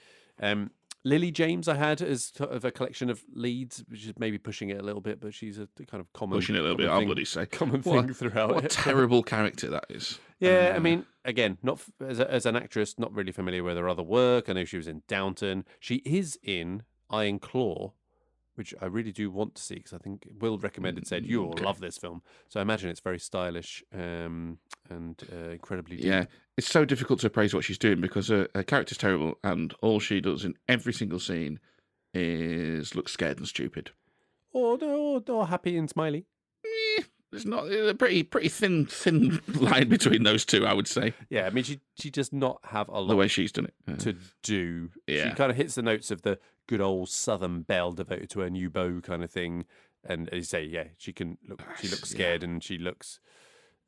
Lily James I had as sort of a collection of leads, which is maybe pushing it a little bit, but she's a kind of common pushing it a little bit. I'll bloody say common thing throughout. What a terrible character that is. Yeah, I mean, again, not as an actress, not really familiar with her other work. I know she was in Downton. She is in Iron Claw, which I really do want to see because I think Will recommended said you will love this film. So I imagine it's very stylish and incredibly deep. Yeah, it's so difficult to appraise what she's doing because her character's terrible and all she does in every single scene is look scared and stupid. Or happy and smiley. There's not a pretty thin line between those two, I would say. Yeah, I mean, she does not have a lot the way she's done it to do. Yeah. She kind of hits the notes of the good old Southern belle devoted to her new beau kind of thing. And as you say, she can look. She looks scared and she looks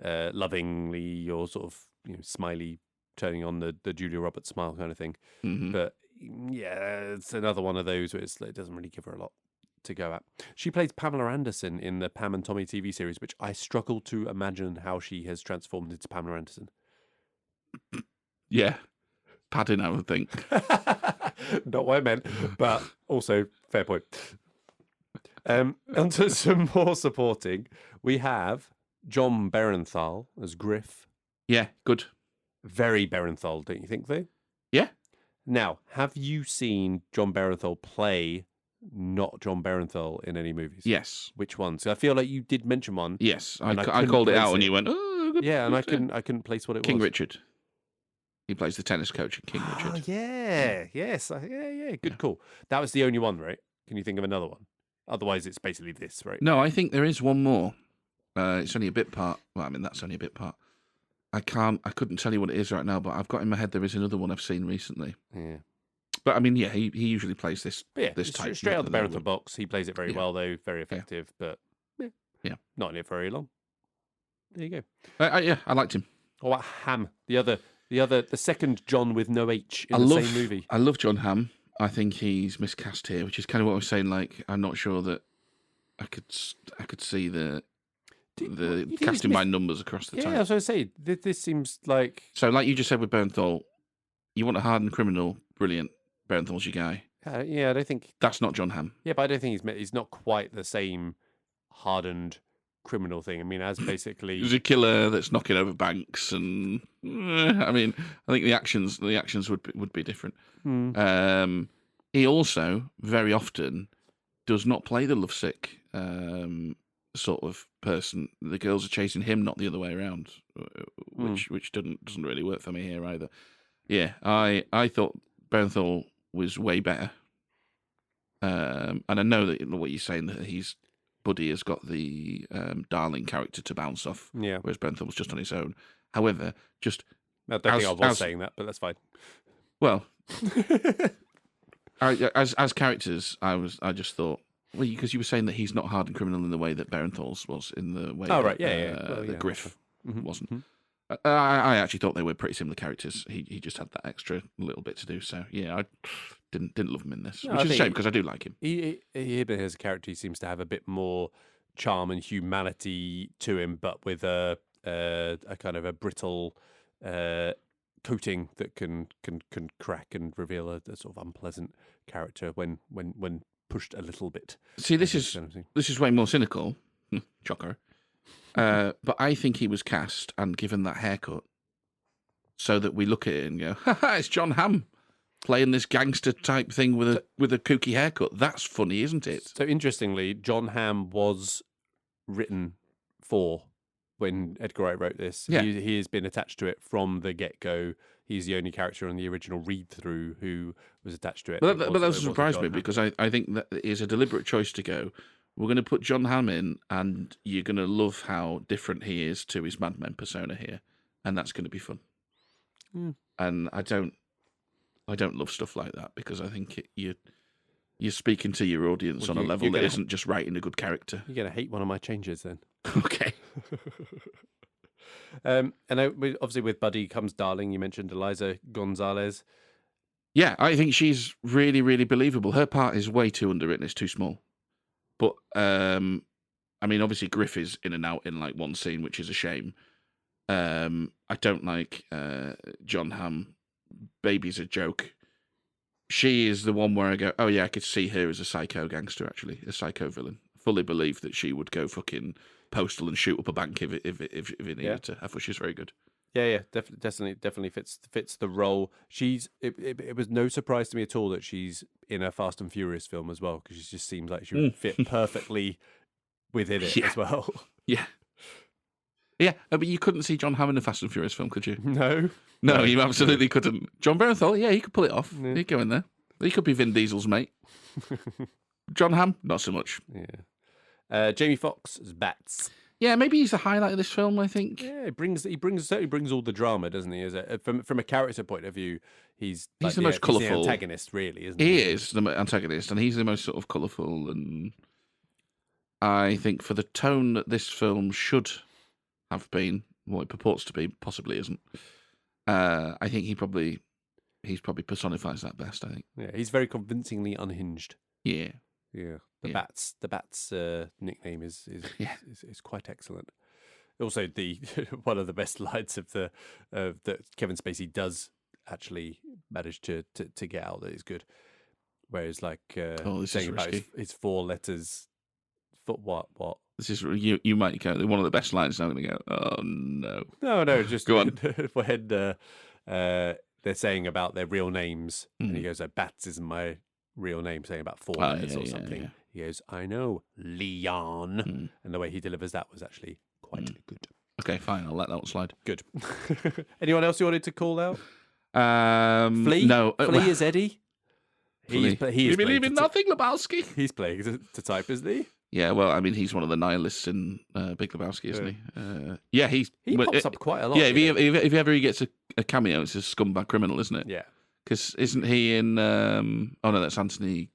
lovingly or sort of smiley, turning on the Julia Roberts smile kind of thing. But it's another one of those where it doesn't really give her a lot to go at. She plays Pamela Anderson in the Pam and Tommy TV series, which I struggle to imagine how she has transformed into Pamela Anderson. Yeah. Padding, I would think. Not what I meant, but also fair point. Onto some more supporting. We have John Berenthal as Griff. Yeah, good. Very Berenthal, don't you think, though? Yeah. Now, have you seen John Berenthal play not John Barenthal in any movies? Yes. Which one? So I feel like you did mention one. Yes. And I I couldn't called it place out, and it. you went, oh, good. Yeah, and I couldn't place what it King was. Richard. He plays the tennis coach in King Oh, Richard. yeah. Yes. Yeah. Good call. That was the only one, right? Can you think of another one? Otherwise, it's basically this, right? No, I think there is one more. It's only a bit part. Well, I mean, that's only a bit part. I couldn't tell you what it is right now, but I've got in my head there is another one I've seen recently. Yeah. But I mean, yeah, he usually plays this. But yeah, this type straight out the level. Barenthal box. He plays it very well, though. Very effective, but not in it for very long. There you go. I liked him. Or what Ham? The second John with no H in the same movie. I love John Hamm. I think he's miscast here, which is kind of what I was saying. Like, I'm not sure that I could see the casting by numbers across the time. Yeah, I was going to say, this seems like... So, like you just said with Barenthal, you want a hardened criminal, brilliant. Barenthal's your guy. Yeah, I don't think... That's not John Hamm. Yeah, but I don't think he's not quite the same hardened criminal thing. I mean, as basically... He's a killer that's knocking over banks, and I mean, I think the actions would be different. He also very often does not play the lovesick sort of person. The girls are chasing him, not the other way around, which doesn't really work for me here either. Yeah, I thought Barenthal was way better, and I know that what you're saying, that Buddy has got the darling character to bounce off, whereas Barenthal was just on his own. However, I don't think I was saying that, but that's fine. Well, as characters, I just thought, well, because you were saying that he's not hardened criminal in the way that Barenthal's was, in the way that Griff wasn't. I actually thought they were pretty similar characters. He just had that extra little bit to do. So yeah, I didn't love him in this, which is a shame because I do like him. He as a character, he seems to have a bit more charm and humanity to him, but with a kind of a brittle coating that can crack and reveal a sort of unpleasant character when pushed a little bit. See, this is way more cynical, chocker. But I think he was cast and given that haircut so that we look at it and go, "Ha, it's John Hamm playing this gangster type thing with a kooky haircut. That's funny, isn't it?" So interestingly, John Hamm was written for when Edgar Wright wrote this. Yeah. He has been attached to it from the get-go. He's the only character on the original read-through who was attached to it. But that doesn't surprise me, because I think that is a deliberate choice to go, we're going to put John Hamm in, and you're going to love how different he is to his Mad Men persona here, and that's going to be fun. And I don't love stuff like that, because I think you're speaking to your audience on a level that isn't just writing a good character. You're going to hate one of my changes then. Okay. And obviously with Buddy comes Darling. You mentioned Eliza Gonzalez. Yeah, I think she's really, really believable. Her part is way too underwritten. It's too small. But, I mean, obviously Griff is in and out in like one scene, which is a shame. I don't like John Hamm. Baby's a joke. She is the one where I go, oh yeah, I could see her as a psycho gangster, actually, a psycho villain. Fully believe that she would go fucking postal and shoot up a bank if it needed to. I thought she was very good. Yeah, Definitely fits the role. It was no surprise to me at all that she's in a Fast and Furious film as well, because she just seems like she would fit perfectly within it as well. Yeah. Yeah, but you couldn't see John Hamm in a Fast and Furious film, could you? No, you absolutely couldn't. John Barenthal, yeah, he could pull it off. Yeah. He'd go in there. He could be Vin Diesel's mate. John Hamm, not so much. Yeah. Jamie Foxx as Bats. Yeah, maybe he's the highlight of this film, I think. Yeah, he certainly brings all the drama, doesn't he? From a character point of view, he's the most colourful. He's the antagonist, really, isn't he? He is the antagonist, and he's the most sort of colourful. And I think for the tone that this film should have been, what it purports to be, possibly isn't. I think he probably personifies that best. I think. Yeah, he's very convincingly unhinged. Yeah. The Bats nickname is quite excellent. Also, the one of the best lines of that Kevin Spacey does actually manage to get out that is good. Whereas saying about his 4 letters, what? This is you might go one of the best lines. I'm going to go. Oh no! No, just go on. When they're saying about their real names, and he goes, "Bats isn't my real name, saying about 4 Oh, letters yeah, or yeah, something. yeah. He goes, I know, Leon. And the way he delivers that was actually quite good. Okay, fine. I'll let that one slide. Good. Anyone else you wanted to call out? Flea? No. Flea is Eddie? Flea. He You is believe playing in nothing, Lebowski? He's playing to type, isn't he? Yeah, well, I mean, he's one of the nihilists in Big Lebowski, isn't he? Yeah, he pops up quite a lot. Yeah, if ever he gets a cameo, it's a scumbag criminal, isn't it? Yeah. Because isn't he in... oh, no, that's Anthony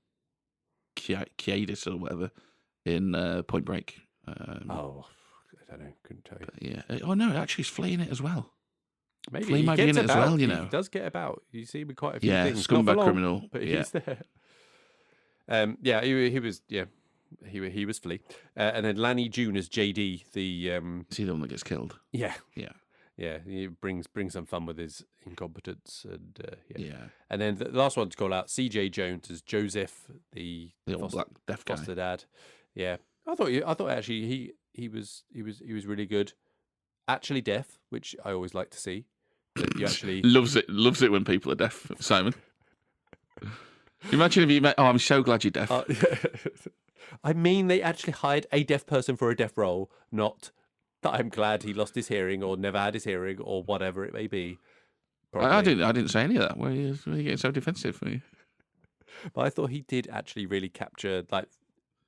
Kiedis or whatever in Point Break. I don't know. Couldn't tell you. Yeah. Oh, no, actually, he's Flea in it as well. Maybe Flea he might be in gets it as well, you He know. does get about. You see with quite a few Yeah, things. Not for scumbag long, criminal. but Yeah. he's there. Yeah, he was. Yeah, he was Flea, and then Lanny June as JD. The Is he the one that gets killed? yeah, Yeah. yeah. He brings some fun with his incompetence, and Yeah. And then the last one to call out, CJ Jones as Joseph, the old black deaf guy. foster dad. Yeah, I thought actually he was really good. Actually deaf, which I always like to see. That you actually loves it when people are deaf, Simon. Imagine if you met. Oh, I'm so glad you're deaf. I mean, they actually hired a deaf person for a deaf role, not that I'm glad he lost his hearing or never had his hearing or whatever it may be. I didn't say any of that. Why are you getting so defensive for me? But I thought he did actually really capture like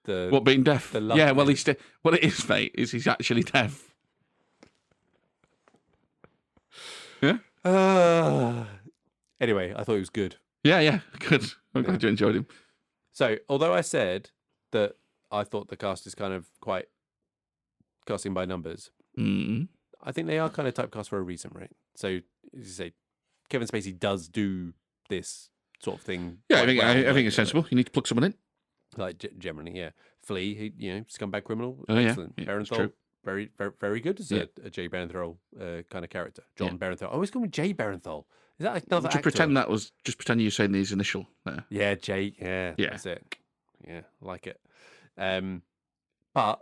the What, being deaf? the love Yeah, of well, it. what it is, mate, is he's actually deaf. Yeah. Anyway, I thought he was good. Yeah, good. I'm glad you enjoyed him. So, although I said that I thought the cast is kind of quite casting by numbers, I think they are kind of typecast for a reason, right? So, as you say, Kevin Spacey does do this sort of thing. Yeah, quite I think it's sensible. You need to plug someone in. Like generally, yeah. Flea, scumbag criminal. Oh, yeah. Excellent. Yeah, that's Barenthal, true. very, very, very good as a Jay Barenthal kind of character. John Barenthal. I always call him Jay Barenthal. Is that another actor? Just pretend you're saying his initial there. Yeah, Jay. Yeah, that's it. Yeah, I like it. But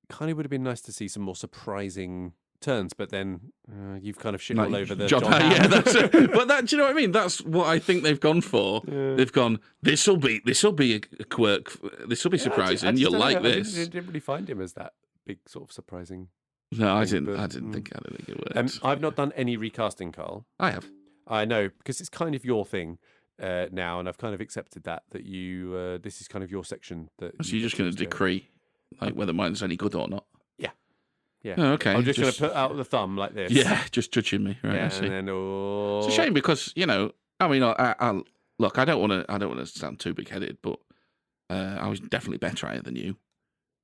kind of would have been nice to see some more surprising turns. But then you've kind of shit all over the John. Yeah, that's it. But do you know what I mean? That's what I think they've gone for. Yeah. They've gone. This will be a quirk. This will be surprising. You'll like this. I didn't really find him as that big sort of surprising. No, I didn't think it worked. I've not done any recasting, Carl. I have. I know, because it's kind of your thing now, and I've kind of accepted that you this is kind of your section. So you're just going to decree like whether mine's any good or not? Yeah. Yeah. Oh, okay. I'm just going to put out the thumb like this. Yeah, just judging me. Right, yeah, I see. And then, It's a shame because, I mean, I look, I don't want to sound too big-headed, but I was definitely better at it than you.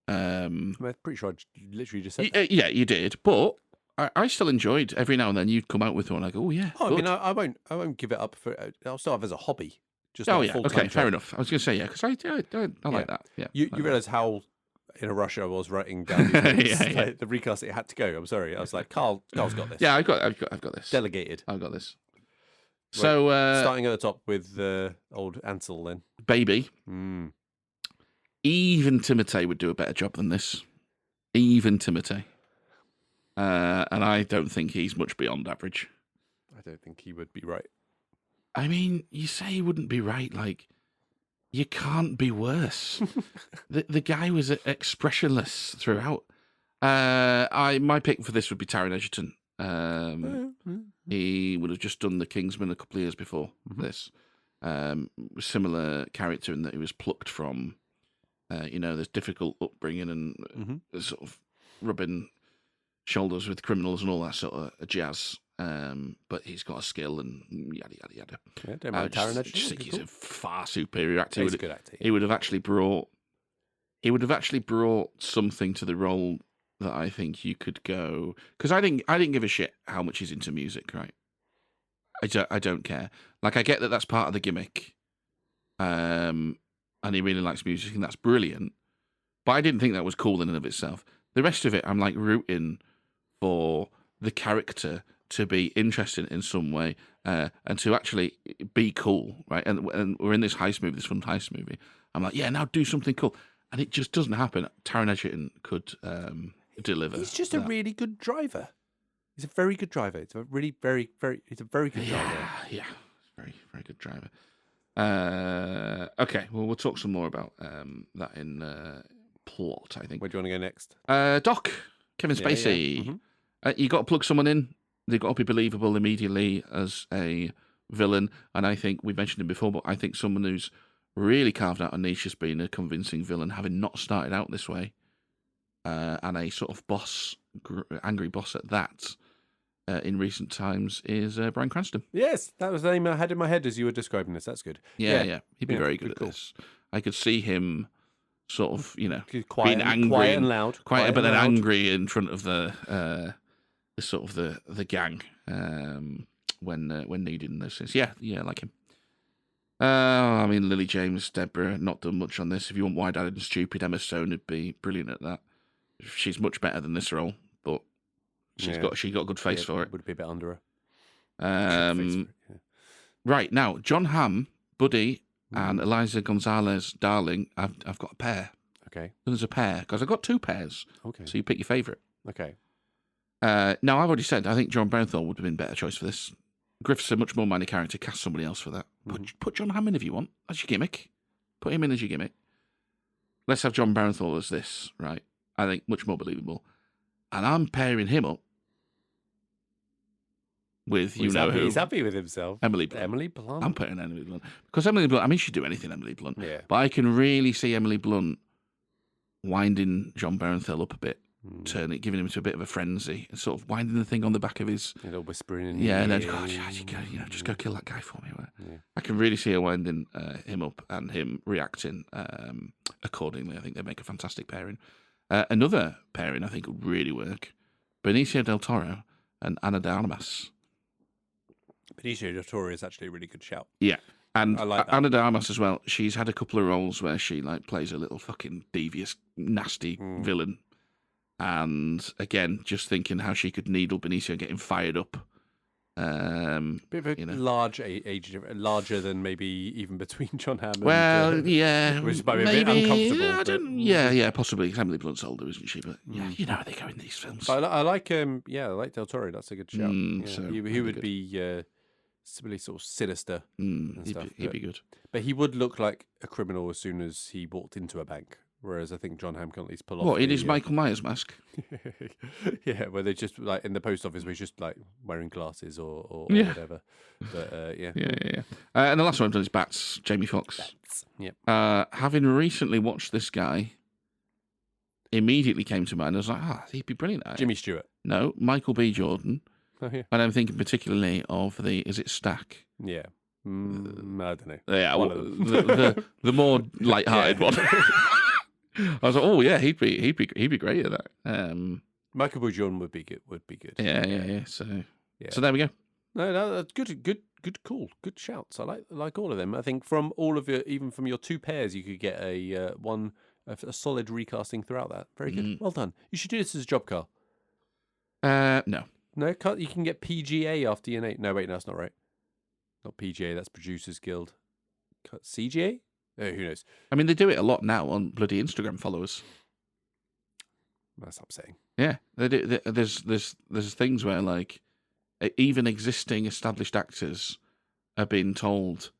I'm pretty sure I literally just said that. Yeah, you did, but I still enjoyed every now and then you'd come out with one. I go, oh yeah. I mean, I won't give it up for. I'll still have it as a hobby. Just oh not yeah, full-time okay, job. fair enough. I was going to say because I like that. Yeah, you realise how in a rush I was writing down these notes. Yeah. Like, the recast it had to go. I'm sorry. I was like, Carl's got this. Yeah, I've got this. Delegated. I've got this. Right. So starting at the top with old Ansel then. Baby. Even Timothée would do a better job than this. Even Timothée. And I don't think he's much beyond average. I don't think he would be right. I mean, you say he wouldn't be right, like, you can't be worse. the guy was expressionless throughout. My pick for this would be Taron Egerton. He would have just done The Kingsman a couple of years before this. Similar character in that he was plucked from, this difficult upbringing and sort of rubbing shoulders with criminals and all that sort of jazz. But he's got a skill and yada yada yada. Yeah, don't mind Taron Egerton. I just think he's a far superior actor. He's a good actor. He would have actually brought something to the role that I think you could go, because I didn't give a shit how much he's into music, right? I don't care. Like, I get that that's part of the gimmick, and he really likes music, and that's brilliant. But I didn't think that was cool in and of itself. The rest of it, I'm like rooting for the character to be interesting in some way, and to actually be cool, right? And we're in this heist movie, this fun heist movie. I'm like, yeah, now do something cool, and it just doesn't happen. Taron Egerton could deliver. He's just a really good driver. He's a very good driver. It's a really he's a very good driver. Yeah, very, very good driver. Okay, well, we'll talk some more about that in plot, I think. Where do you want to go next? Doc, Kevin Spacey. Yeah. Mm-hmm. You got to plug someone in. They've got to be believable immediately as a villain. And I think we've mentioned him before, but I think someone who's really carved out a niche as being a convincing villain, having not started out this way, and a sort of boss, angry boss at that, in recent times, is Bryan Cranston. Yes, that was the name I had in my head as you were describing this. That's good. Yeah. He'd be very good at this. I could see him sort of, quiet, being angry, quiet and loud, but then angry in front of the sort of the gang when needed in those things. Yeah, I like him. I mean, Lily James, Deborah, not done much on this. If you want wide-eyed and stupid, Emma Stone would be brilliant at that. She's much better than this role, but she got a good face for it. Would be a bit under her. Right now, John Hamm, Buddy, and Eliza Gonzalez, Darling. I've got a pair. Okay. There's a pair because I've got two pairs. Okay. So you pick your favourite. Okay. Now I've already said I think John Bernthal would have been a better choice for this. Griffith's a much more minor character. Cast somebody else for that. Put John Hamm in if you want. That's your gimmick. Put him in as your gimmick. Let's have John Bernthal as this, right? I think much more believable. And I'm pairing him up with who. He's happy with himself. Emily Blunt. I'm putting Emily Blunt. Because Emily Blunt, I mean, she'd do anything, Emily Blunt. Yeah. But I can really see Emily Blunt winding John Bernthal up a bit. Giving him to a bit of a frenzy, and sort of winding the thing on the back of his, whispering. And then just go kill that guy for me. Yeah. I can really see her winding him up and him reacting accordingly. I think they make a fantastic pairing. Another pairing I think would really work: Benicio del Toro and Ana de Armas. Benicio del Toro is actually a really good shout. Yeah. And I like that. Ana de Armas as well. She's had a couple of roles where she plays a little fucking devious, nasty villain. And again, just thinking how she could needle Benicio, get him fired up. Bit of a large age, larger than maybe even between John Hamm and... Well, yeah. Which might be a bit uncomfortable. Yeah, possibly. Emily Blunt's older, isn't she? But yeah, you know how they go in these films. I like I like Del Toro. That's a good shout. So he would be really sort of sinister and stuff. He'd be good. But he would look like a criminal as soon as he walked into a bank. Whereas I think John Hamm can at least pull off. What, in his Michael Myers mask? Yeah, where they just in the post office, where he's just wearing glasses or whatever. But yeah. And the last one I've done is Bats, Jamie Foxx. Bats. Yep. Having recently watched this guy, immediately came to mind. I was like, he'd be brilliant at it. Jimmy Stewart. No, Michael B. Jordan. Oh yeah. And I'm thinking particularly of is it Stack? Yeah. I don't know. Yeah, the more light-hearted one. I was like, oh yeah, he'd be great at that. Michael B. Jordan would be good. Yeah. So there we go. No, that's good call. Good shouts. I like all of them. I think from all of even from your two pairs, you could get a solid recasting throughout that. Very good. Well done. You should do this as a job, Carl. No, you can get PGA after your name. No, wait, no, that's not right. Not PGA. That's Producers Guild. CGA. Who knows? I mean, they do it a lot now on bloody Instagram followers. That's upsetting. Yeah, they do. There's things where even existing established actors are being told,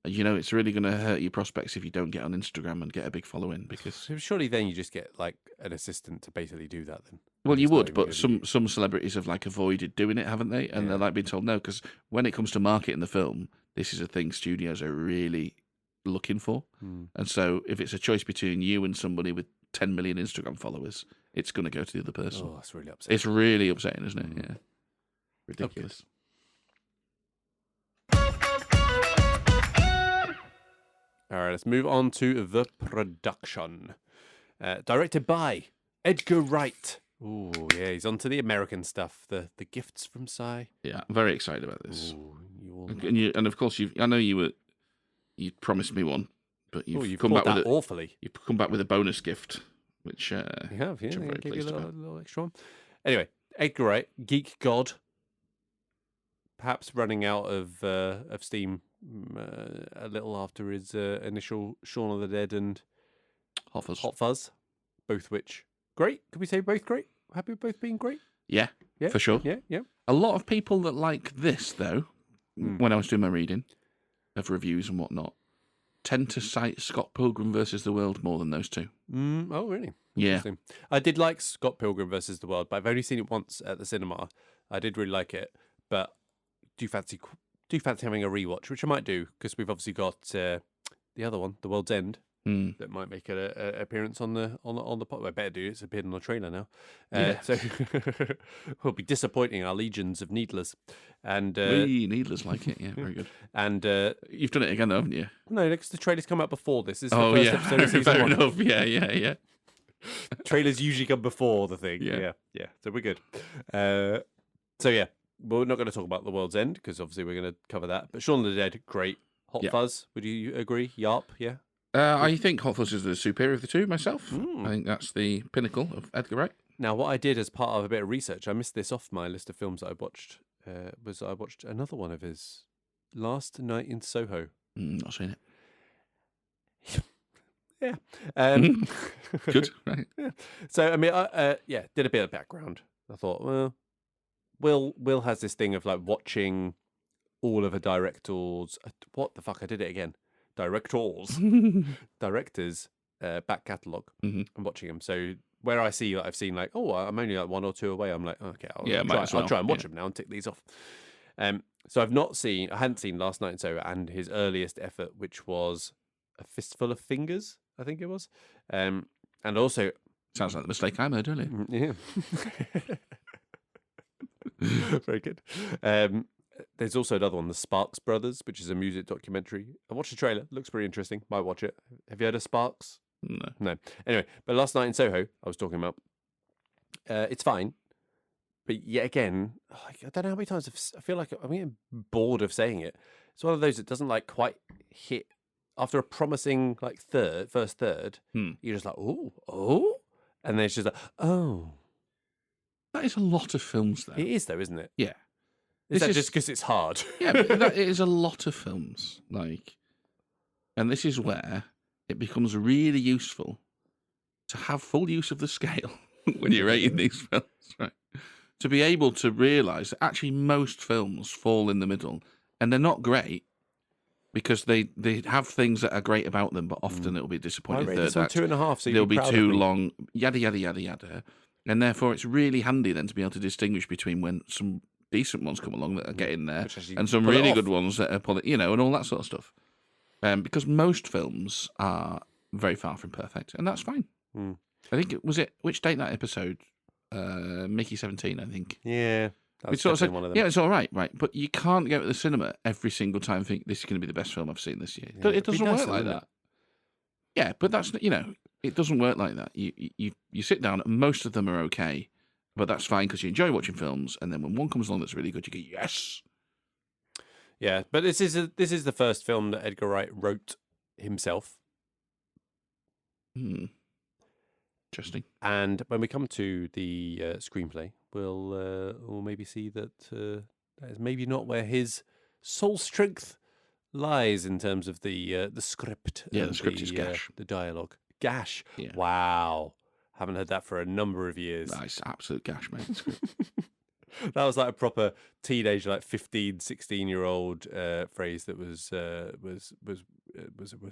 it's really going to hurt your prospects if you don't get on Instagram and get a big following because surely then you just get an assistant to basically do that then. Well, you would, but some celebrities have avoided doing it, haven't they? And they're being told no because when it comes to marketing the film, this is a thing studios are really looking for. And so if it's a choice between you and somebody with 10 million Instagram followers, it's going to go to the other person. Oh, that's really upsetting. It's really upsetting, isn't it? Yeah. Ridiculous. All right, let's move on to the production. Directed by Edgar Wright. Ooh, yeah, he's on to the American stuff. The Gifts from Si. Yeah, I'm very excited about this. Ooh, and of course, I know you promised me one, but you've come back with awfully. You've come back with a bonus gift, which you have, yeah. Which I'm very give you pleased a about. little extra one. Anyway, Edgar Wright, geek god, perhaps running out of steam a little after his initial Shaun of the Dead and Hot Fuzz, both which great. Could we say both great? Happy with both being great? Yeah, for sure. Yeah. A lot of people that like this, though, when I was doing my reading of reviews and whatnot, tend to cite Scott Pilgrim versus the World more than those two. Oh, really? Yeah. I did like Scott Pilgrim versus the World, but I've only seen it once at the cinema. I did really like it, but do fancy having a rewatch, which I might do, because we've obviously got the other one, The World's End, that might make an appearance on the pod. Well, I better do. It's appeared on the trailer now, so we'll be disappointing our legions of needlers. And needlers like it, yeah, very good. And you've done it again, haven't you? No, because the trailer's come out before this. This is the first episode of season fair 1. enough. Yeah. Trailers usually come before the thing. Yeah. So we're good. So yeah, we're not going to talk about The World's End because obviously we're going to cover that. But Shaun of the Dead, great. Hot Fuzz, would you agree? Yarp, yeah. I think Hot Fuzz is the superior of the two myself. I think that's the pinnacle of Edgar Wright. Now, what I did as part of a bit of research, I missed this off my list of films that I watched. I watched another one of his, Last Night in Soho. Not seen it. Yeah. Good. Right. Yeah. So I mean, did a bit of background. I thought, well, Will has this thing of like watching all of a director's. What the fuck? I did it again. Directors back catalogue and watching them. So where I've seen like, oh, I'm only like 1 or 2 away. I'm like, okay, I'll try and watch them now and tick these off. So I hadn't seen Last Night in Soho and his earliest effort, which was A Fistful of Fingers, I think it was. And also, sounds like the mistake I made earlier. Yeah. Very good. There's also another one, The Sparks Brothers, which is a music documentary. I watched the trailer. Looks pretty interesting. Might watch it. Have you heard of Sparks? No. Anyway, but Last Night in Soho, I was talking about. It's fine. But yet again, I don't know how many times I feel like I'm getting bored of saying it. It's one of those that doesn't like quite hit. After a promising like first third, you're just like, oh. And then it's just like, oh. That is a lot of films, though. It is, though, isn't it? Yeah. Is that just because it's hard? Yeah, but it is a lot of films. And this is where it becomes really useful to have full use of the scale when you're rating these films, right? To be able to realise that actually most films fall in the middle, and they're not great because they have things that are great about them, but often it'll be disappointing. I rated this on 2.5, so they'll be too long, yada, yada, yada, yada. And therefore it's really handy then to be able to distinguish between when some decent ones come along that are getting there and some really good ones that are pulling, and all that sort of stuff. Because most films are very far from perfect, and that's fine. I think which date that episode? Mickey 17, I think. Yeah. It's sort of one of them. Yeah, it's all right, but you can't go to the cinema every single time and think this is going to be the best film I've seen this year. Yeah, it doesn't work like that. Yeah, but that's it doesn't work like that. You sit down, and most of them are okay, but that's fine because you enjoy watching films. And then when one comes along that's really good, you go yes. Yeah, but this is the first film that Edgar Wright wrote himself. Interesting. And when we come to the screenplay, we'll maybe see that that is maybe not where his sole strength lies in terms of the script. Yeah, the script is gash. The dialogue. Gash. Yeah. Wow. Haven't heard that for a number of years. Nice, absolute gash, mate. That was like a proper teenage, like 15, 16-year-old phrase that was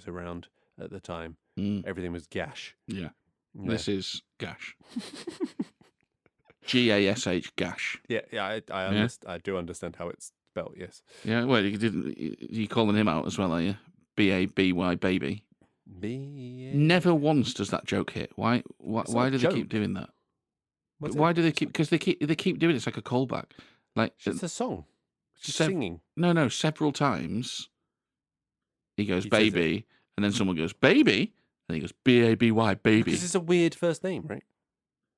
around at the time. Everything was gash. Yeah. This is gash. GASH, gash. Yeah, I do understand how it's spelled, yes. Yeah, well, you calling him out as well, are you? BABY, baby. Never once does that joke hit. Why do they keep doing that? Why do they keep? Because they keep doing it. It's like a callback. Like it's a song. She's singing. No. Several times he goes baby, and then someone goes baby, and he goes BABY, baby. Because it's a weird first name, right?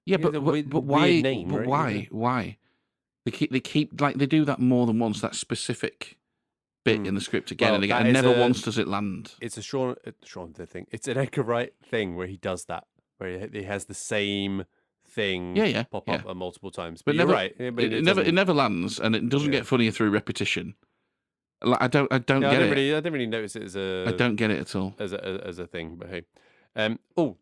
Yeah, but why? Name, but right? Why? They keep like they do that more than once. That specific bit in the script again and again, and never once does it land. It's a Shaun thing. It's an Edgar Wright thing where he does that, where he has the same thing pop up multiple times. But you're right. It never lands, and it doesn't get funnier through repetition. Like, I don't get it. I didn't really notice it as a. I don't get it at all as a thing. But hey,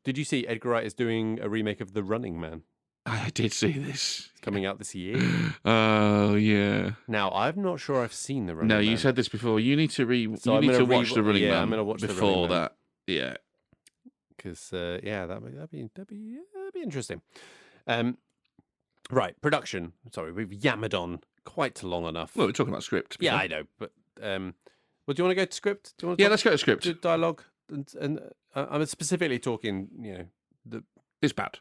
did you see Edgar Wright is doing a remake of The Running Man? I did see this. It's coming out this year. Oh, yeah. Now, I'm not sure I've seen The Running No, Man. you said this before. You need to So you need to watch The Running Man I'm gonna watch before The Running Man. that. Yeah. Because, that'd be interesting. Right, production. Sorry, we've yammered on quite long enough. Well, we're talking about script. Yeah, I know, but well, do you want to go to script? Do you want to let's go to script. to dialogue? And I'm specifically talking, It's bad.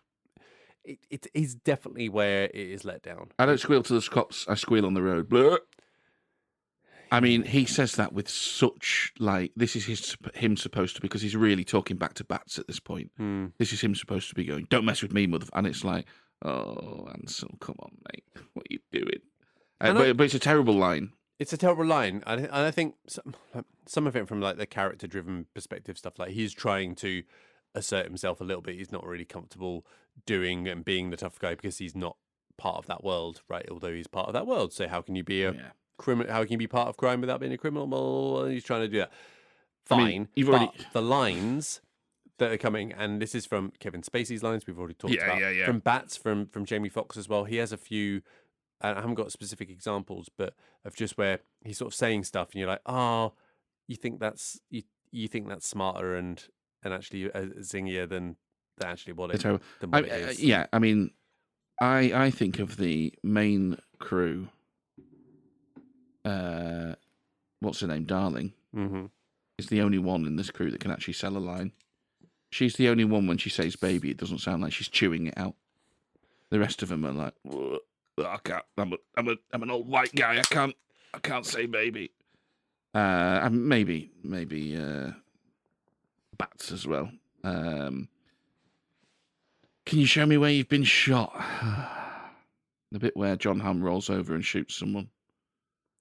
it is definitely where it is let down. I don't squeal to the cops. I squeal on the road. Blah. I mean, he says that with such, this is him supposed to, because he's really talking back to Bats at this point. This is him supposed to be going, don't mess with me, mother. And it's like, oh, Ansel, come on, mate. What are you doing? But it's a terrible line. It's a terrible line. And I think some of it from the character-driven perspective stuff, he's trying to assert himself a little bit. He's not really comfortable doing and being the tough guy because he's not part of that world, right? Although he's part of that world. So how can you be how can you be part of crime without being a criminal? Well, he's trying to do that. Fine. But the lines that are coming, and this is from Kevin Spacey's lines we've already talked about. Yeah. From Bats, from Jamie Foxx as well. He has a few, and I haven't got specific examples, but of just where he's sort of saying stuff and you're like, oh, you think that's smarter and actually zingier than actually what it is. Yeah, I mean, I think of the main crew. What's her name? Darling. Mm-hmm. Is the only one in this crew that can actually sell a line. She's the only one when she says "baby," it doesn't sound like she's chewing it out. The rest of them are like, I can't. I'm an old white guy. I can't say "baby." And maybe Bats as well. Can you show me where you've been shot? The bit where John Hamm rolls over and shoots someone.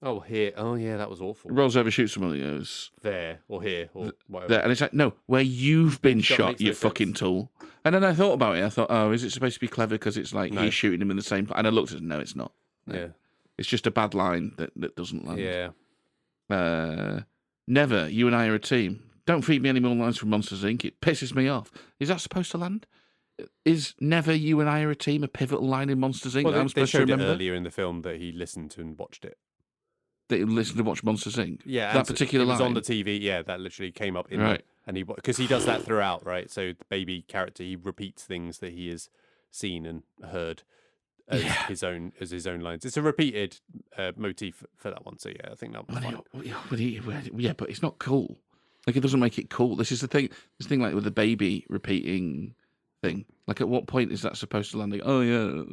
Oh, here. Oh, yeah, that was awful. Rolls over, shoots someone. He goes there or here or whatever. There, and it's like, no, where you've been shot, you fucking tool. And then I thought about it. I thought, oh, is it supposed to be clever because it's like he's shooting him in the same place? And I looked at it. No, it's not. No. Yeah, it's just a bad line that doesn't land. Yeah. Never. You and I are a team. Don't feed me any more lines from Monsters Inc. It pisses me off. Is that supposed to land? Is never you and I are a team a pivotal line in Monsters Inc. Well, I'm supposed to remember? It earlier in the film that he listened to and watched it. That he listened to watch Monsters Inc. Yeah, that particular line was on the TV. Yeah, that literally came up in right. And because he does that throughout, right? So the baby character, he repeats things that he has seen and heard as his own lines. It's a repeated motif for that one. So yeah, I think that was fine. Yeah, but it's not cool. Like, it doesn't make it cool. This is the thing. This thing, like with the baby repeating thing. Like, at what point is that supposed to land? Like, oh yeah,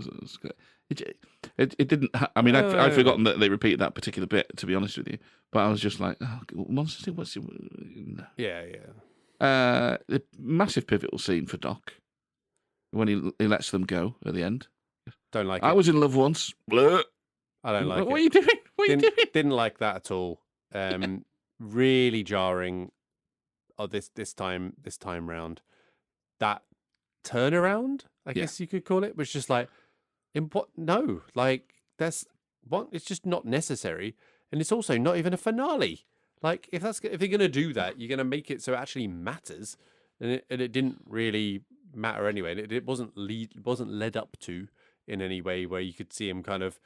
it didn't. I mean, I'd forgotten that they repeated that particular bit. To be honest with you, but I was just like, oh, Monsters. What's it? Yeah. The massive pivotal scene for Doc when he lets them go at the end. Don't like it. I was in love once. Blur. I don't like it. What are you doing? What are you doing? Didn't like that at all. Really jarring. Oh, this time round, that turnaround, I guess you could call it, was just like, no, like it's just not necessary, and it's also not even a finale. Like, if you're gonna do that, you're gonna make it so it actually matters, and it didn't really matter anyway. And it wasn't led up to in any way where you could see him kind of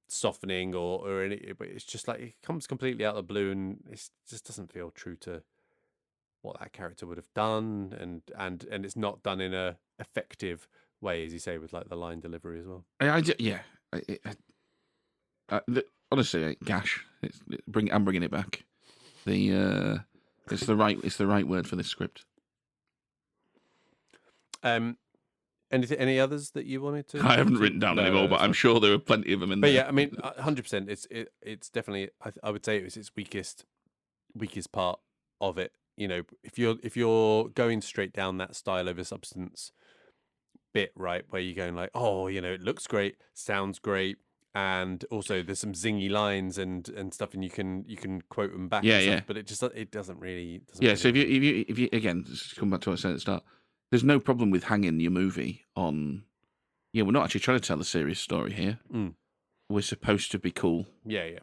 softening or any. But it's just like it comes completely out of the blue, and it just doesn't feel true to what that character would have done, and it's not done in a effective way, as you say, with like the line delivery as well. Honestly, Gash. I'm bringing it back. It's the right word for this script. Any others that you wanted to? I haven't written down anymore, but I'm sure there are plenty of them in there. But yeah, I mean, 100%. It's definitely. I would say it was its weakest part of it. You know, if you're going straight down that style over substance bit, right, where you're going like, oh, it looks great, sounds great, and also there's some zingy lines and stuff, and you can quote them back. Yeah. But it doesn't really. So if you again, just come back to what I said at the start, there's no problem with hanging your movie on. Yeah, we're not actually trying to tell a serious story here. We're supposed to be cool. Yeah.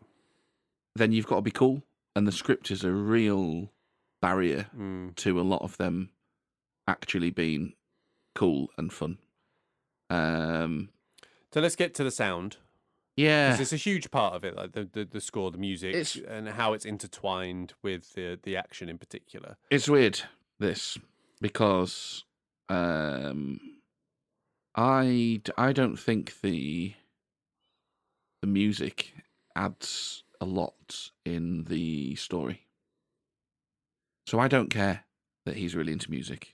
Then you've got to be cool, and the script is a real barrier to a lot of them actually being cool and fun. So let's get to the sound. Yeah, Because it's a huge part of it, like the score, the music, and how it's intertwined with the action in particular. it's weird, this, because I don't think the music adds a lot in the story. So I don't care that he's really into music.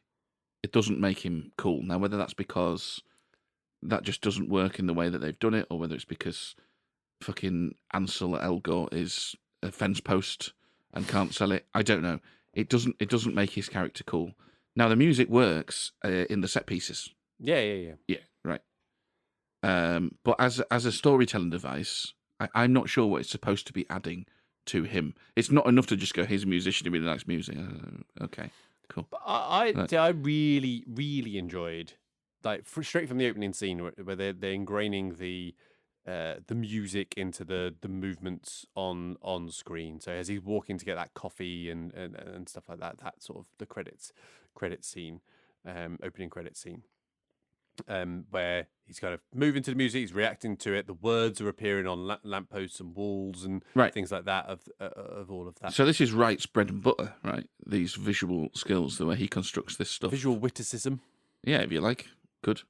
It doesn't make him cool. Now, whether that's because that just doesn't work in the way that they've done it, or whether it's because fucking Ansel Elgort is a fence post and can't sell it, I don't know. It doesn't make his character cool. Now, the music works in the set pieces. Yeah. Yeah, right. But as a storytelling device, I'm not sure what it's supposed to be adding to him. It's not enough to just go, he's a musician, he really likes music. Okay, cool. But I really, really enjoyed, like, straight from the opening scene where they're ingraining the music into the movements on screen. So as he's walking to get that coffee and stuff like that, that sort of the credit scene, opening credit scene, where he's kind of moving to the music, he's reacting to it. The words are appearing on lampposts and walls and things like that of all of that. So this is Wright's bread and butter, right? These visual skills, the way he constructs this stuff. Visual witticism. Yeah, if you like. Good.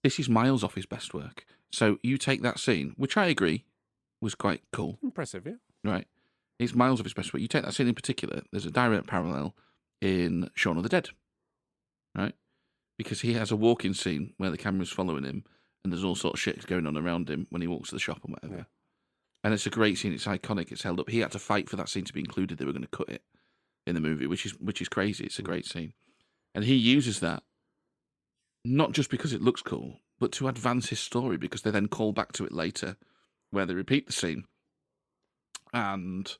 This is miles off his best work. So you take that scene, which I agree was quite cool. Impressive, yeah. Right. It's miles off his best work. You take that scene in particular, there's a direct parallel in Shaun of the Dead. Right? Because he has a walking scene where the camera's following him and there's all sorts of shit going on around him when he walks to the shop or whatever. Yeah. And it's a great scene. It's iconic. It's held up. He had to fight for that scene to be included. They were going to cut it in the movie, which is crazy. It's a great scene. And he uses that not just because it looks cool, but to advance his story, because they then call back to it later where they repeat the scene. And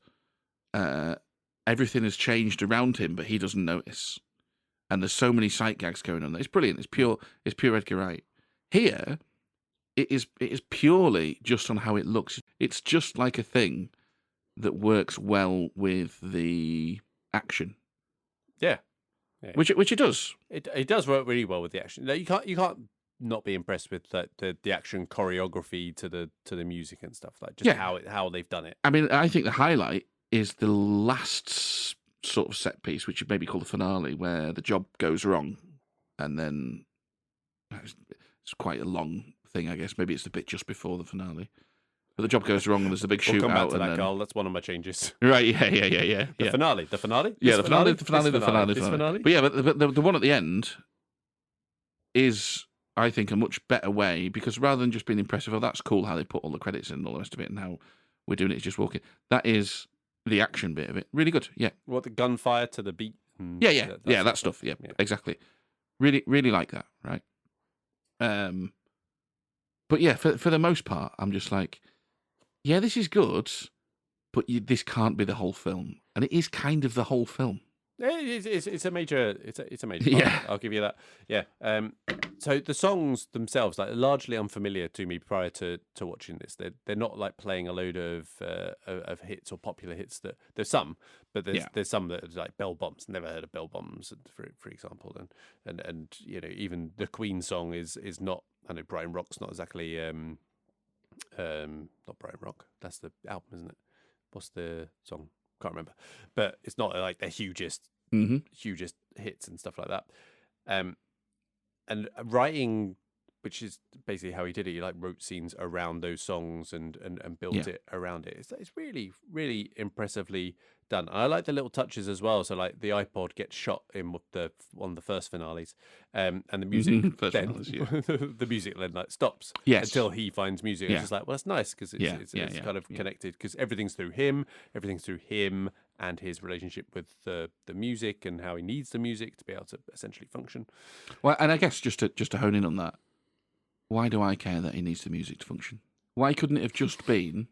everything has changed around him, but he doesn't notice. And there's so many sight gags going on. It's brilliant. It's pure Edgar Wright. Here, it is purely just on how it looks. It's just like a thing that works well with the action. Yeah. Which it does. It does work really well with the action. Like, you can't not be impressed with the action choreography to the music and stuff, like just how they've done it. I mean, I think the highlight is the last sort of set piece, which you maybe call the finale, where the job goes wrong, and then it's quite a long thing, I guess. Maybe it's the bit just before the finale, but the job goes wrong and there's a big shootout. We'll come back to that, Carl. That's one of my changes. Right? Yeah. The finale. Yeah, the finale. But yeah, but the one at the end is, I think, a much better way, because rather than just being impressive, oh, that's cool how they put all the credits in and all the rest of it, and how we're doing it is just walking. That is the action bit of it. Really good. Yeah. What, the gunfire to the beat? Yeah. That stuff. Yeah, exactly. Really, really like that. Right. But yeah, for the most part, I'm just like, yeah, this is good, but this can't be the whole film, and it is kind of the whole film. It's a major part. Yeah. I'll give you that. Yeah. So the songs themselves, like, are largely unfamiliar to me prior to watching this. They're not like playing a load of hits or popular hits. That there's some, but there's some that are like bell bombs. Never heard of bell bombs, for example. And you know, even the Queen song is not. I know Brian Rock's not exactly not Brian Rock. That's the album, isn't it? What's the song? Can't remember, but it's not like their hugest hits and stuff like that. And writing, which is basically how he did it. He like wrote scenes around those songs and built it around it. It's really, really impressively done. I like the little touches as well. So like the iPod gets shot in one of the first finales, and the music the music then like stops until he finds music. It's just like, well, that's nice because it's kind of connected, because everything's through him and his relationship with the music and how he needs the music to be able to essentially function. Well, and I guess just to hone in on that, why do I care that he needs the music to function? Why couldn't it have just been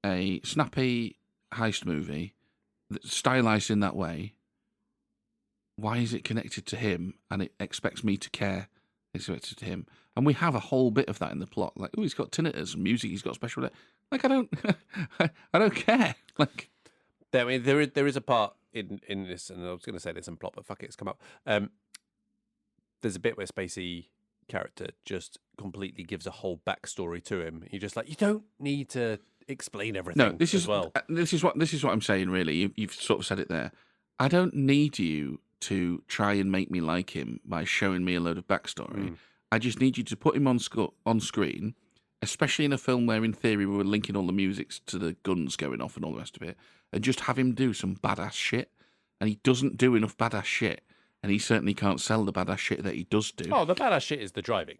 a snappy heist movie that's stylized in that way? Why is it connected to him and it expects me to care? It's connected to him, and we have a whole bit of that in the plot. Like, oh, he's got tinnitus and music. He's got special. Like, I don't care. Like, I mean, there is a part in this, and I was going to say there's some plot, but fuck it, it's come up. there's a bit where Spacey character just completely gives a whole backstory to him. You're just like, you don't need to explain everything. No, this is what I'm saying. Really, you've sort of said it there. I don't need you to try and make me like him by showing me a load of backstory. I just need you to put him on screen, especially in a film where, in theory, we were linking all the music to the guns going off and all the rest of it, and just have him do some badass shit. And he doesn't do enough badass shit, and he certainly can't sell the badass shit that he does do. Oh, the badass shit is the driving.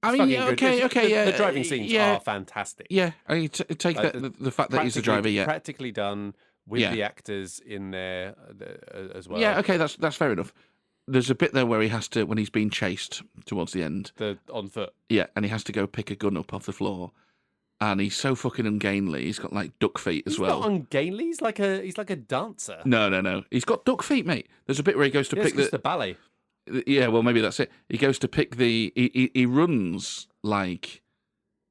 I mean, yeah, yeah. The driving scenes are fantastic. Yeah, I mean, take the fact that he's the driver, yeah. Practically done with the actors in there as well. Yeah, okay, that's fair enough. There's a bit there where he has to, when he's being chased towards the end. On foot. Yeah, and he has to go pick a gun up off the floor. And he's so fucking ungainly. He's got like duck feet as well. He's not ungainly. He's like a dancer. No. He's got duck feet, mate. There's a bit where he goes to pick the ballet. Yeah, well, maybe that's it. He goes to pick he runs like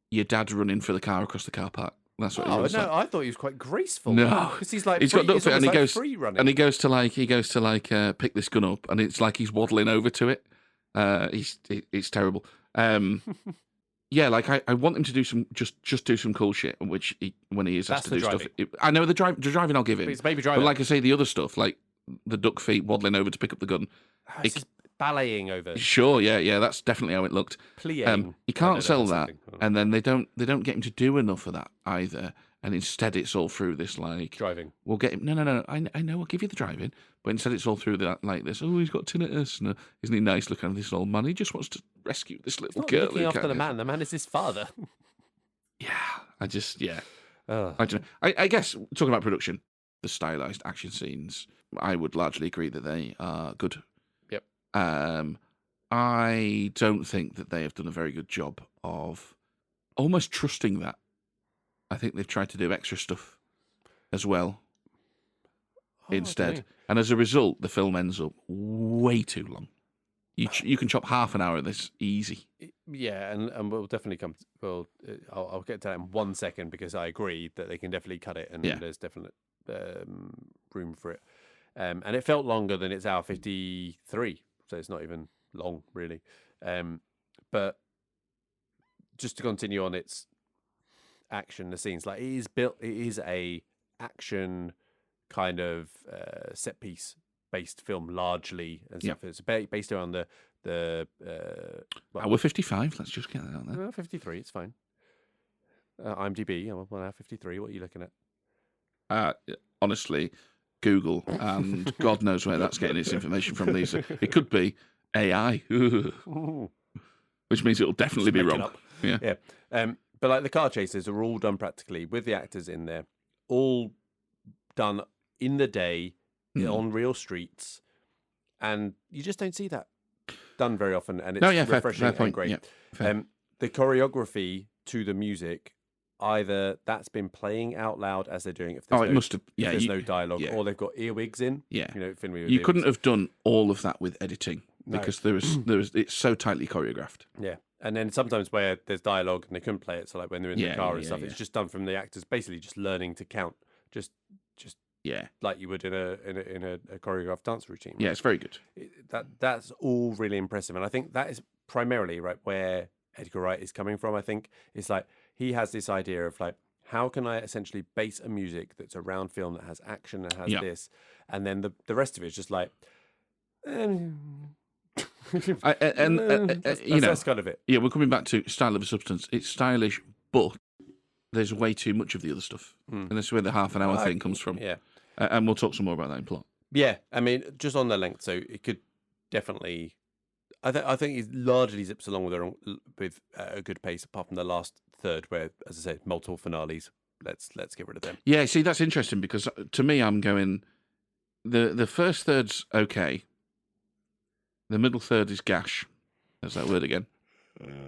your dad running for the car across the car park. That's what he runs like. I thought he was quite graceful. No, because he's like he's got duck feet, and he goes free running. And he goes to pick this gun up, and it's like he's waddling over to it. It's terrible. Yeah, like I want him to do some just do some cool shit, when he is asked to do stuff. I know the driving I'll give him. It's baby driving. But like I say, the other stuff, like the duck feet waddling over to pick up the gun. It's just balleting over. Sure, yeah, that's definitely how it looked. Plying. He can't sell that, and then they don't get him to do enough of that either. And instead, it's all through this like driving. We'll get him. No. I know. I'll give you the driving, but instead, it's all through that like this. Oh, he's got tinnitus. No, isn't he nice? Look at this old man. He just wants to rescue this little girl. Looking after the man. The man is his father. Yeah, I don't know. I guess talking about production, the stylized action scenes, I would largely agree that they are good. Yep. I don't think that they have done a very good job of almost trusting that. I think they've tried to do extra stuff as well instead. And as a result, the film ends up way too long. You can chop half an hour of this easy. Yeah, and we'll definitely come. I'll get to that in 1 second because I agree that they can definitely cut it and there's definite room for it. And it felt longer than it's hour 53, so it's not even long really. But just to continue on its action, the scenes, like it is a action kind of set piece based film largely, and stuff. It's based around the hour 55. Let's just get that out there. 53, it's fine. IMDb, 1 hour 53. What are you looking at? Honestly, Google, and God knows where that's getting its information from. These, it could be AI, which means it'll definitely be wrong. Yeah. But like the car chases are all done practically with the actors in there, all done in the day on real streets, and you just don't see that done very often. And it's refreshing and great. Yeah, the choreography to the music, either that's been playing out loud as they're doing it. It must have. Yeah, there's no dialogue, or they've got earwigs in. Yeah, you couldn't have done all of that with editing because there was it's so tightly choreographed. Yeah. And then sometimes where there's dialogue and they couldn't play it, so like when they're in the car and stuff, it's just done from the actors basically just learning to count, just like you would in a choreographed dance routine. Yeah, it's very good. That's all really impressive, and I think that is primarily where Edgar Wright is coming from. I think it's like he has this idea of like, how can I essentially base a music that's around film that has action and has this, and then the rest of it is just like. That's kind of it. Yeah, we're coming back to style of a substance. It's stylish, but there's way too much of the other stuff, and that's where the half an hour thing comes from. Yeah, and we'll talk some more about that in plot. Yeah, I mean, just on the length, so it could definitely. I think it largely zips along with a good pace, apart from the last third, where, as I said, multiple finales. Let's get rid of them. Yeah, see, that's interesting because to me, I'm going. The first third's okay. The middle third is gash. That's that word again.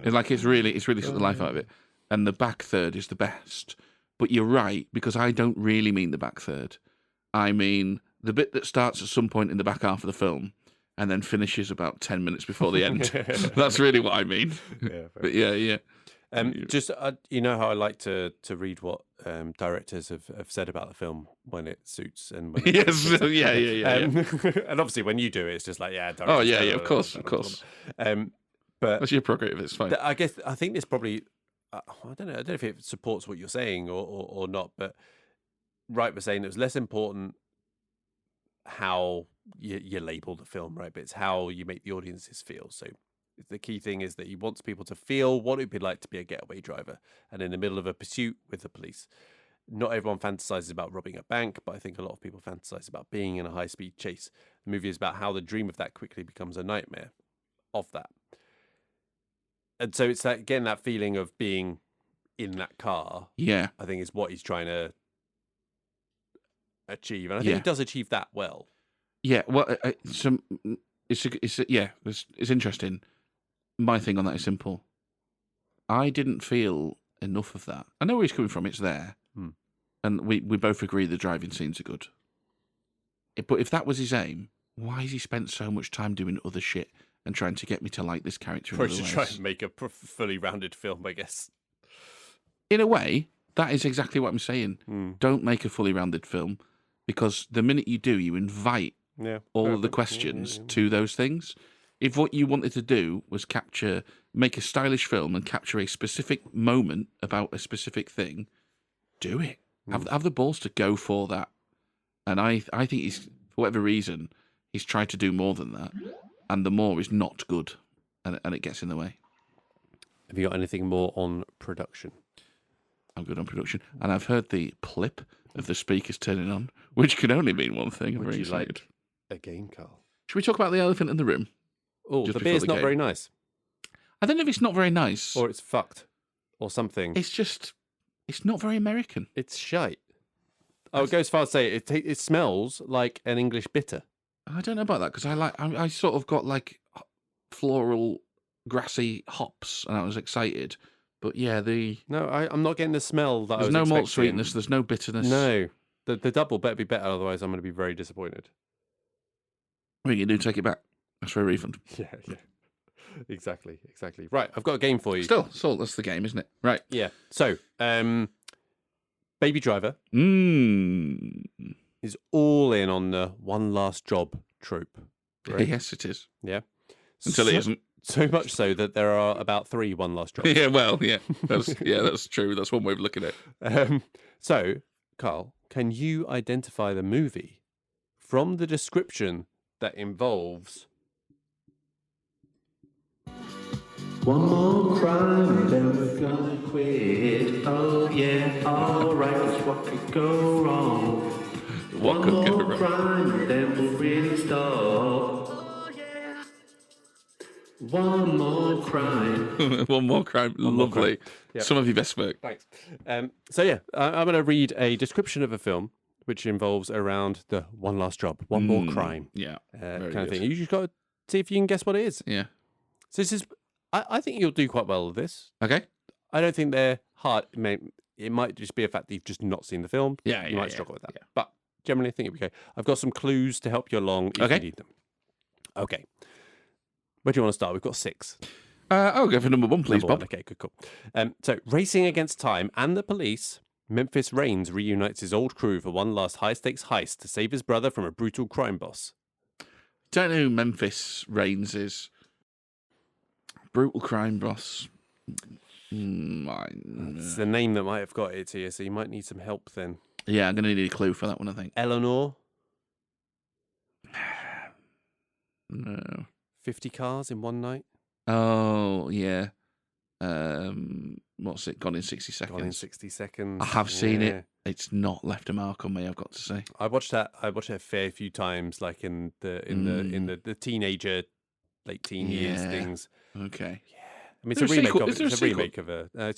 It's really took the life out of it. And the back third is the best. But you're right, because I don't really mean the back third. I mean the bit that starts at some point in the back half of the film and then finishes about 10 minutes before the end. That's really what I mean. Yeah. But yeah. Just you know how I like to read what directors have said about the film when it suits and when it Yes, yeah. and obviously when you do it, it's just like Oh yeah, of course. But that's your prerogative. It's fine. I think this probably I don't know if it supports what you're saying or not, but Wright was saying it was less important how you label the film, right? But it's how you make the audiences feel. So the key thing is that he wants people to feel what it'd be like to be a getaway driver and in the middle of a pursuit with the police. Not everyone fantasizes about robbing a bank, but I think a lot of people fantasize about being in a high-speed chase. The movie is about how the dream of that quickly becomes a nightmare of that. And so it's that, getting that feeling of being in that car, Yeah, I think is what he's trying to achieve. And I think he does achieve that well. Yeah, well, it's interesting. My thing on that is simple. I didn't feel enough of that. I know where he's coming from. It's there. And we both agree the driving scenes are good. But if that was his aim, why has he spent so much time doing other shit and trying to get me to like this character in other ways? Try and make a fully rounded film, I guess. In a way, that is exactly what I'm saying. Don't make a fully rounded film, because the minute you do, you invite all of the questions to those things. If what you wanted to do was make a stylish film and capture a specific moment about a specific thing, do it. Have the balls to go for that. And I think he's, for whatever reason, he's tried to do more than that. And the more is not good. And it gets in the way. Have you got anything more on production? I'm good on production. And I've heard the plip of the speakers turning on, which can only mean one thing. I'm very excited. Like a game, Carl? Should we talk about the elephant in the room? Oh, the beer's not very nice. I don't know if it's not very nice. Or it's fucked. Or something. It's not very American. It's shite. Oh, it goes far to say it smells like an English bitter. I don't know about that, because I sort of got like floral, grassy hops, and I was excited. But yeah, No, I'm not getting the smell that I was expecting. There's no malt sweetness, there's no bitterness. No. The double better be better, otherwise I'm going to be very disappointed. What you do, take it back. That's for a refund. Yeah. Exactly. Right, I've got a game for you. Still, that's the game, isn't it? Right. Yeah. So, Baby Driver is all in on the one last job trope. Right? Yes, it is. Yeah. Until it isn't. So much so that there are about 3 one last jobs. Yeah, well, yeah. That's true. That's one way of looking at it. So, Carl, can you identify the movie from the description that involves... One more crime, then we're gonna quit. Oh yeah, alright, 'cause what could go wrong? What could go wrong? Crime, then we'll really stop. Oh yeah. One more crime. One more crime. Lovely. Yep. Some of your best work. Thanks. So yeah, I'm going to read a description of a film which involves around the one last job, one more crime. Yeah. Kind of thing. You just got to see if you can guess what it is. Yeah. So this is... I think you'll do quite well with this. Okay. I don't think they're hard. It might just be a fact that you've just not seen the film. You might struggle with that. Yeah. But generally, I think it'll be okay. I've got some clues to help you along if you need them. Okay. Where do you want to start? We've got 6. I'll go for number 1, please, Bob. Okay, good, cool. So, racing against time and the police, Memphis Reigns reunites his old crew for one last high-stakes heist to save his brother from a brutal crime boss. Don't know who Memphis Reigns is. Brutal crime boss. It's the name that might have got it here, so you might need some help then. Yeah, I'm going to need a clue for that one, I think. Eleanor? No. 50 cars in one night? Oh, yeah. What's it? Gone in 60 seconds. Gone in 60 seconds. I have seen it. It's not left a mark on me, I've got to say. I watched that a fair few times, like in the teenager, late teen years things. Okay. Yeah. I mean, it's a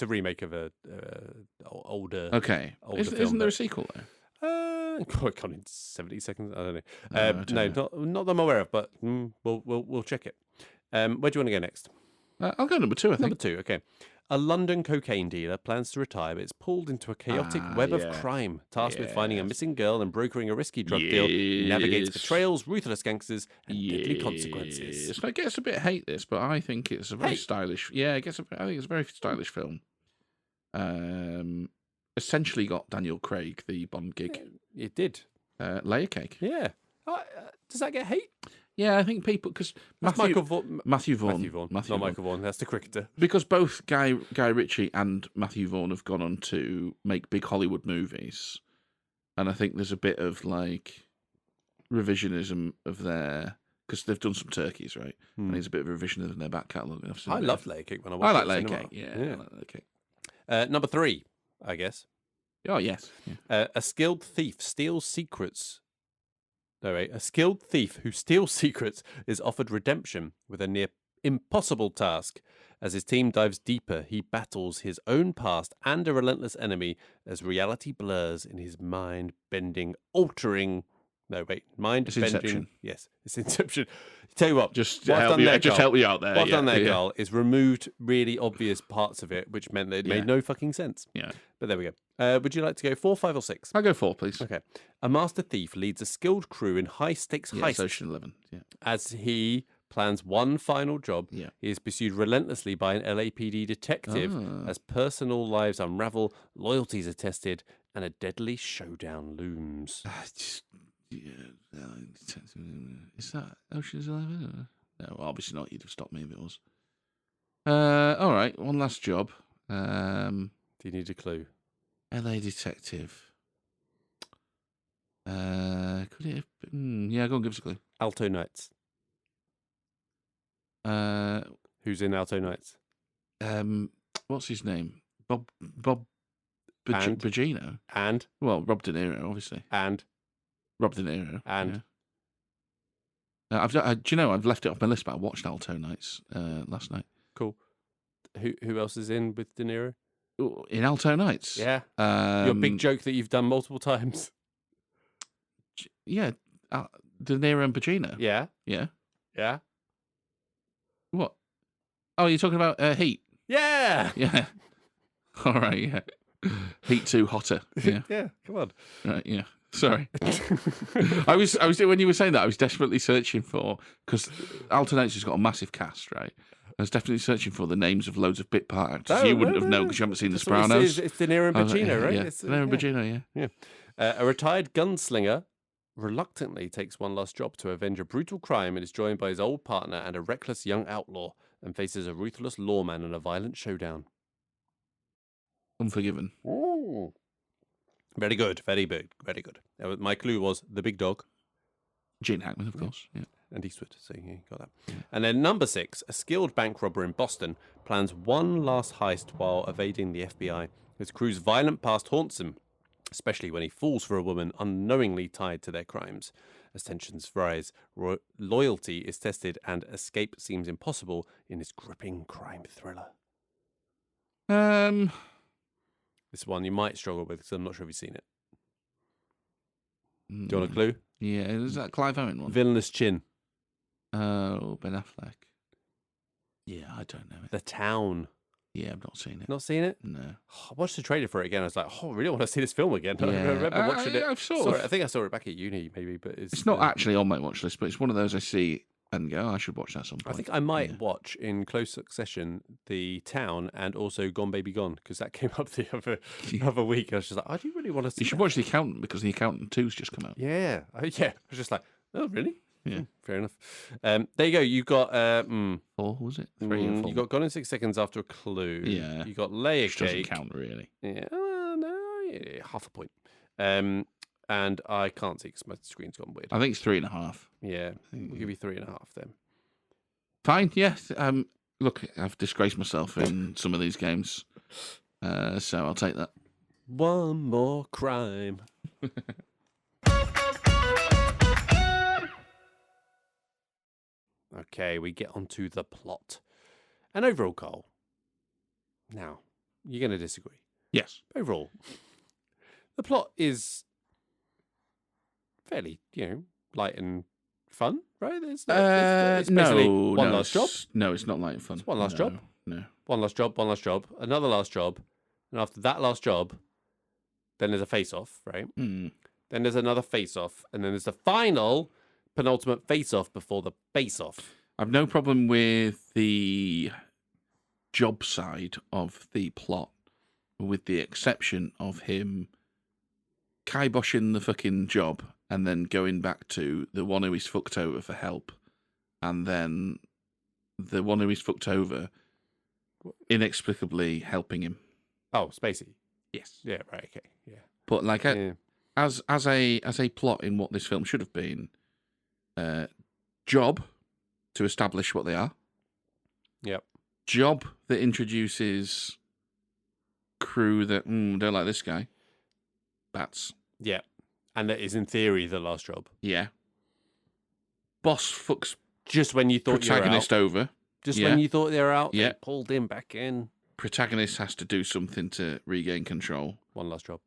remake of a older. Okay. Older film, isn't there a sequel there? Gone in 70 seconds. I don't know. Not that I'm aware of, but we'll check it. Where do you want to go next? I'll go number 2, I think. Number 2, okay. A London cocaine dealer plans to retire, but is pulled into a chaotic web of crime, tasked with finding a missing girl and brokering a risky drug deal. He navigates betrayals, ruthless gangsters, and deadly consequences. It gets a bit hate this, but I think it's a very stylish. Yeah, I think it's a very stylish film. Essentially got Daniel Craig, the Bond gig. It did. Layer cake. Yeah. Does that get hate? Yeah, I think people because Matthew Vaughn. Not Michael Vaughan. That's the cricketer. Because both Guy Ritchie and Matthew Vaughn have gone on to make big Hollywood movies, and I think there's a bit of like revisionism of their because they've done some turkeys, right? And there's a bit of revisionism in their back catalogue. I love Layer Cake when I watch it. I like Layer Cake. Yeah, I like Layer Cake. Number 3, I guess. Oh yes. Yeah. A skilled thief steals secrets. A skilled thief who steals secrets is offered redemption with a near impossible task. As his team dives deeper, he battles his own past and a relentless enemy as reality blurs in his mind-bending, altering... mind-bending... Inception. Yes, it's Inception. Tell you what, just help you out there. What I've done there, Carl, is removed really obvious parts of it, which meant that it made no fucking sense. Yeah. But there we go. Would you like to go 4, 5, or 6? I'll go 4, please. Okay. A master thief leads a skilled crew in high-stakes heists. Ocean 11. Yeah. As he plans one final job, he is pursued relentlessly by an LAPD detective as personal lives unravel, loyalties are tested, and a deadly showdown looms. Is that Ocean's 11? No, obviously not. You'd have stopped me if it was. All right, one last job. Do you need a clue? LA detective. Could it have been... Yeah, go on, give us a clue. Alto Nights. Who's in Alto Nights? What's his name? Bob Bugino. And? Well, Rob De Niro, obviously. And? Rob De Niro. And? Yeah. Do you know, I've left it off my list, but I watched Alto Nights last night. Cool. Who else is in with De Niro? In Alto Nights? Yeah. Your big joke that you've done multiple times. Yeah. De Niro and Pacino. Yeah. Yeah. Yeah. What? Oh, you're talking about Heat? Yeah. Yeah. All right, yeah. Heat 2 hotter. Yeah. Yeah, come on. Right, yeah. Sorry. I was when you were saying that, I was desperately searching for, because Alto Nights has got a massive cast, right? I was definitely searching for the names of loads of bit part actors. You wouldn't have known because you haven't seen The Sopranos. It's De Niro and Pacino, right? Yeah, De Niro and Pacino, yeah. A retired gunslinger reluctantly takes one last job to avenge a brutal crime and is joined by his old partner and a reckless young outlaw and faces a ruthless lawman in a violent showdown. Unforgiven. Ooh. Very good, very good, very good. My clue was the big dog. Gene Hackman, of course. Yeah. And Eastwood, so you got that. Yeah. And then number 6, a skilled bank robber in Boston plans one last heist while evading the FBI. His crew's violent past haunts him, especially when he falls for a woman unknowingly tied to their crimes. As tensions rise, loyalty is tested and escape seems impossible in his gripping crime thriller. This is one you might struggle with because I'm not sure if you've seen it. Do you want a clue? Yeah, is that Clive Owen one? Villainous Chin. Oh, Ben Affleck. Yeah, I don't know it. The Town. Yeah, I've not seen it. Not seen it? No. Oh, I watched the trailer for it again. I was like, I really want to see this film again. Yeah. I remember watching it. I think I saw it back at uni, maybe. But it's not actually on my watch list, but it's one of those I see and go, I should watch that some point. I think I might watch in close succession The Town and also Gone Baby Gone, because that came up the other week. I was just like, I do really want to see You should watch The Accountant, because The Accountant 2's just come out. Yeah. I was just like, oh, really? Yeah. Fair enough. There you go. You got 4, was it? 3 or 4? You got Gone in 6 Seconds after a clue. Yeah. You got Layer Which Cake. doesn't count, really. Yeah. Half a point. And I can't see because my screen's gone weird. I think it's 3.5. Yeah. We'll give you 3.5 then. Fine, yes. Look, I've disgraced myself in some of these games, so I'll take that. One more crime. Okay, we get onto the plot. And overall, Carl, now, you're going to disagree. Yes. Overall, the plot is fairly, light and fun, right? It's basically one last job. No, it's not light and fun. It's one last job. No. one last job, another last job, and after that last job, then there's a face-off, right? Mm. Then there's another face-off, and then there's the final penultimate face-off before the face-off. I've no problem with the job side of the plot, with the exception of him kiboshing the fucking job and then going back to the one who he's fucked over for help, and then the one who he's fucked over inexplicably helping him. Oh, Spacey. Yes. Yeah, right, okay. Yeah. But like Yeah. as a plot in what this film should have been, job to establish what they are. Yep. Job that introduces crew that don't like this guy. Bats. Yeah. And that is in theory the last job. Yeah. Boss fucks Just when you thought you were out. protagonist over. Just Yeah. when you thought they were out, Yeah. they pulled him back in. Protagonist has to do something to regain control, One last job.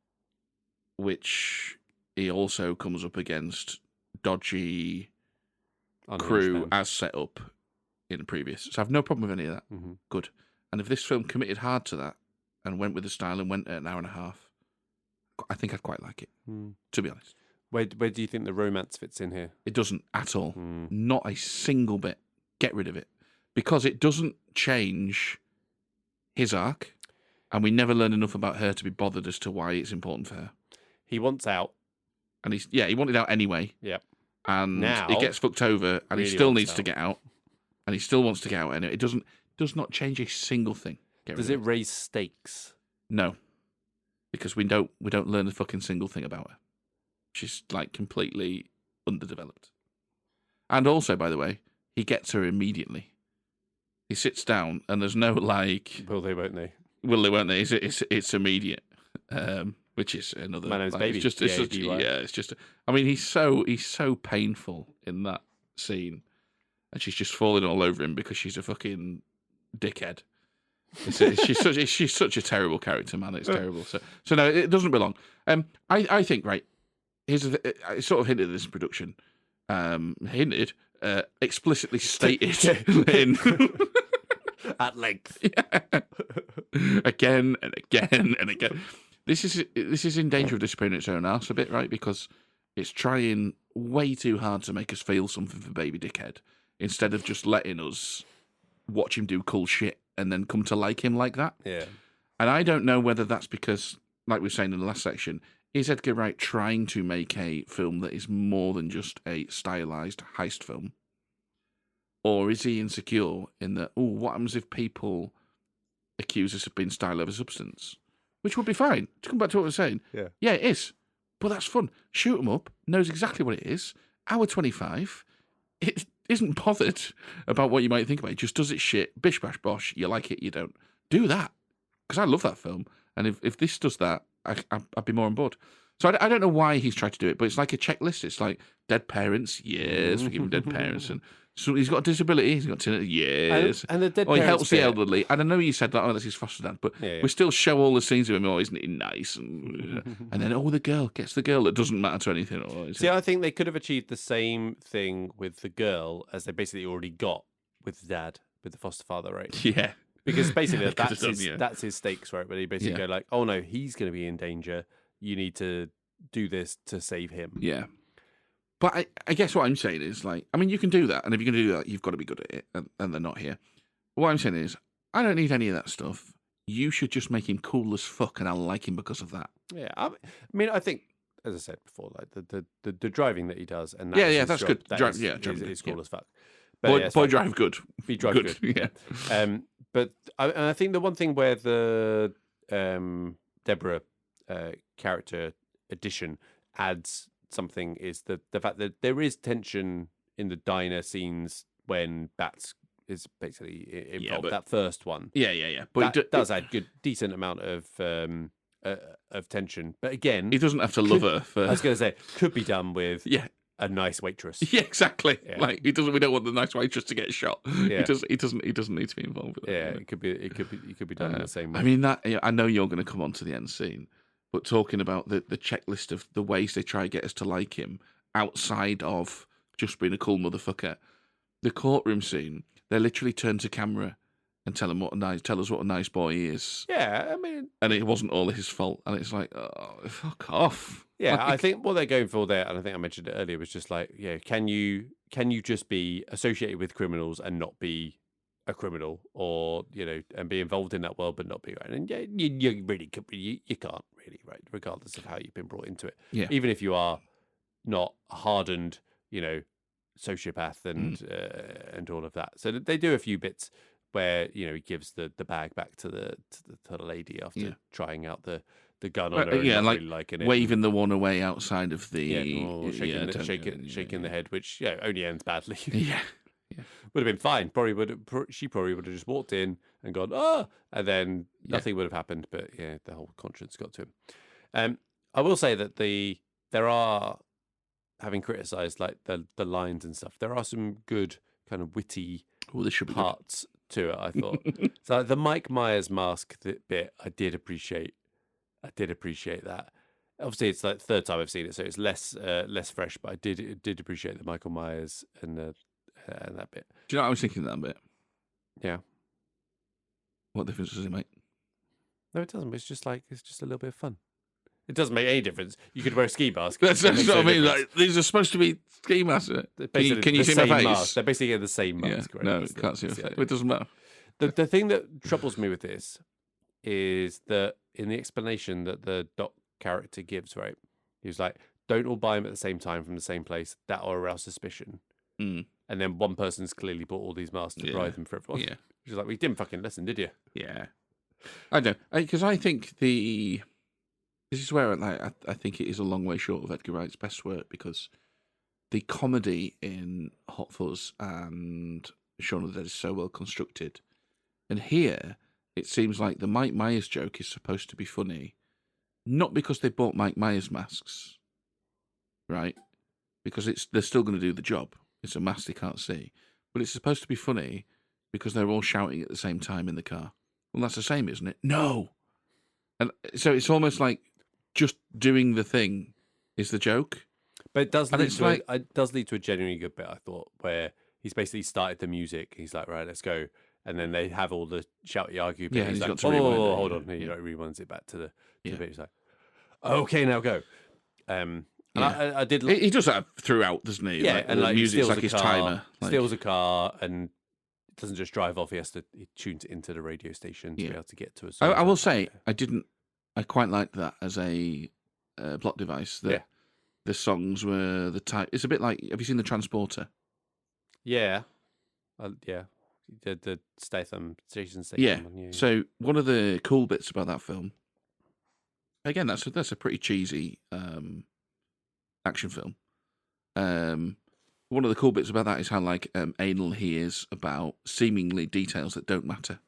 which he also comes up against dodgy Unhinged crew men. as set up in the previous. So I have no problem with any of that. Mm-hmm. Good. And if this film committed hard to that and went with the style and went at an hour and a half, I think I'd quite like it, to be honest. Where do you think the romance fits in here? It doesn't at all. Mm. Not a single bit. Get rid of it. Because it doesn't change his arc, and we never learn enough about her to be bothered as to why it's important for her. He wants out. And he wanted out anyway. Yep. And Now, he gets fucked over, and he really still wants needs to out. get out. And he still wants to get out, and it does not change a single thing. Does it raise stakes? No. Because we don't learn a fucking single thing about her. She's like completely underdeveloped. And also, by the way, he gets her immediately. He sits down, and there's no like, Will they, won't they? will they, won't they? It's immediate, which is another. My name's like, Baby. It's just, it's Yeah, such, you yeah, it's just. I mean, he's so painful in that scene, and she's just falling all over him because she's a fucking dickhead. She's such a terrible character, man. It's terrible. So no, it doesn't belong. I think right. I sort of hinted at this in production. Explicitly stated in At length. again and again and again. This is in danger of disappearing its own arse a bit, right? Because it's trying way too hard to make us feel something for Baby Dickhead instead of just letting us watch him do cool shit and then come to like him like that. Yeah. And I don't know whether that's because, like we were saying in the last section, is Edgar Wright trying to make a film that is more than just a stylized heist film? Or is he insecure in that, what happens if people accuse us of being style over substance? Which would be fine. To come back to what we were saying. Yeah. Yeah, it is. But that's fun. Shoot him up, knows exactly what it is. Hour 25. It isn't bothered about what you might think about it. Just does its shit. Bish, bash, bosh. You like it, you don't. Do that. Because I love that film. And if this does that, I'd be more on board. So I don't know why he's tried to do it, but it's like a checklist. It's like dead parents, yes, we give him dead parents. And so he's got a disability, he's got tinnitus, yes. And the dead he parents helps the bit- elderly. And I know you said that, that's his foster dad, but Yeah. we still show all the scenes of him, isn't he nice? And then, the girl gets the girl that doesn't matter to anything. See, I think they could have achieved the same thing with the girl as they basically already got with the dad, with the foster father, right? Yeah. Because basically They could that's have his, done, yeah. that's his stakes, right? Where they basically Yeah. go like, oh no, he's going to be in danger. You need to do this to save him. Yeah. But I guess what I'm saying is, like, I mean, you can do that, and if you're going to do that, you've got to be good at it, and they're not here. What I'm saying is, I don't need any of that stuff. You should just make him cool as fuck, and I'll like him because of that. Yeah, I mean, I think, as I said before, like the driving that he does, and Yeah, is his that's job, good. that Drive- is- yeah, is driving, cool yeah. as fuck. But Boy, yeah, it's boy fine. drive good. He drive good. Yeah. But I think the one thing where the Deborah character addition adds something is the fact that there is tension in the diner scenes when Bats is basically involved. but- That first one, Yeah. But that does add good, decent amount of tension. But again, he doesn't have to love her for. I was going to say, could be done with Yeah. a nice waitress. Yeah, exactly. Yeah. Like he doesn't. We don't want the nice waitress to get shot. Yeah. He doesn't need to be involved with that. Yeah, it could be done in the same way. I mean, I know you're going to come on to the end scene, but talking about the checklist of the ways they try to get us to like him outside of just being a cool motherfucker, the courtroom scene, they literally turn to camera and tell us what a nice boy he is. Yeah, I mean, And it wasn't all his fault. And it's like, oh, fuck off. yeah, Like, I think what they're going for there, and I think I mentioned it earlier, was just like, can you just be associated with criminals and not be a criminal, or and be involved in that world but not be right? And yeah, you really could be, you can't really, right? Regardless of how you've been brought into it, Yeah. even if you are not hardened, sociopath and all of that. So they do a few bits where he gives the bag back to the lady after trying out the gun on her, and not like really liking it, waving the one away outside of the shaking the head, which only ends badly. Yeah. Would have been fine. She probably would have just walked in and gone, and then nothing would have happened. But yeah, the whole conscience got to him. I will say that there are, having criticised like the lines and stuff, there are some good kind of witty parts to it, I thought. So the Mike Myers mask bit, I did appreciate that. Obviously, it's like the third time I've seen it, so it's less fresh. But I did appreciate the Michael Myers and that bit. Do you know what I was thinking of that bit? Yeah. What difference does it make? No, it doesn't. It's just a little bit of fun. It doesn't make any difference. You could wear a ski mask. That's what I mean. Like, these are supposed to be ski masks. Can you see my face? Mask. They're basically the same mask. Yeah. Right? No, can't see my face. It doesn't matter. The thing that troubles me with this is that in the explanation that the Doc character gives, right, he was like, don't all buy them at the same time from the same place. That will arouse suspicion. Mm. And then one person's clearly bought all these masks to buy them for everyone. Yeah. Which is like, well, you didn't fucking listen, did you? Yeah. I don't. Because I think this is where I think it is a long way short of Edgar Wright's best work, because the comedy in Hot Fuzz and Shaun of the Dead is so well constructed. And here, it seems like the Mike Myers joke is supposed to be funny, not because they bought Mike Myers masks, right? Because they're still going to do the job. It's a mask they can't see. But it's supposed to be funny because they're all shouting at the same time in the car. Well, that's the same, isn't it? No! And so it's almost like just doing the thing is the joke. But it does lead to a genuinely good bit, I thought, where he's basically started the music. He's like, right, let's go. And then they have all the shouty argue bit. Yeah, he's got like, to rewind it. hold on. He rewinds it back to the bit. He's like, okay, now go. And I did. He does that throughout, doesn't he? Yeah, like, and the music's like his car, timer. Steals a car and doesn't just drive off. He tunes it into the radio station to be able to get to us. I will say, I quite liked that as a plot device. That the songs were the type. It's a bit like, have you seen The Transporter? Yeah. Yeah. The Jason Statham. Yeah. So one of the cool bits about that film, again, that's a pretty cheesy action film. One of the cool bits about that is how anal he is about seemingly details that don't matter.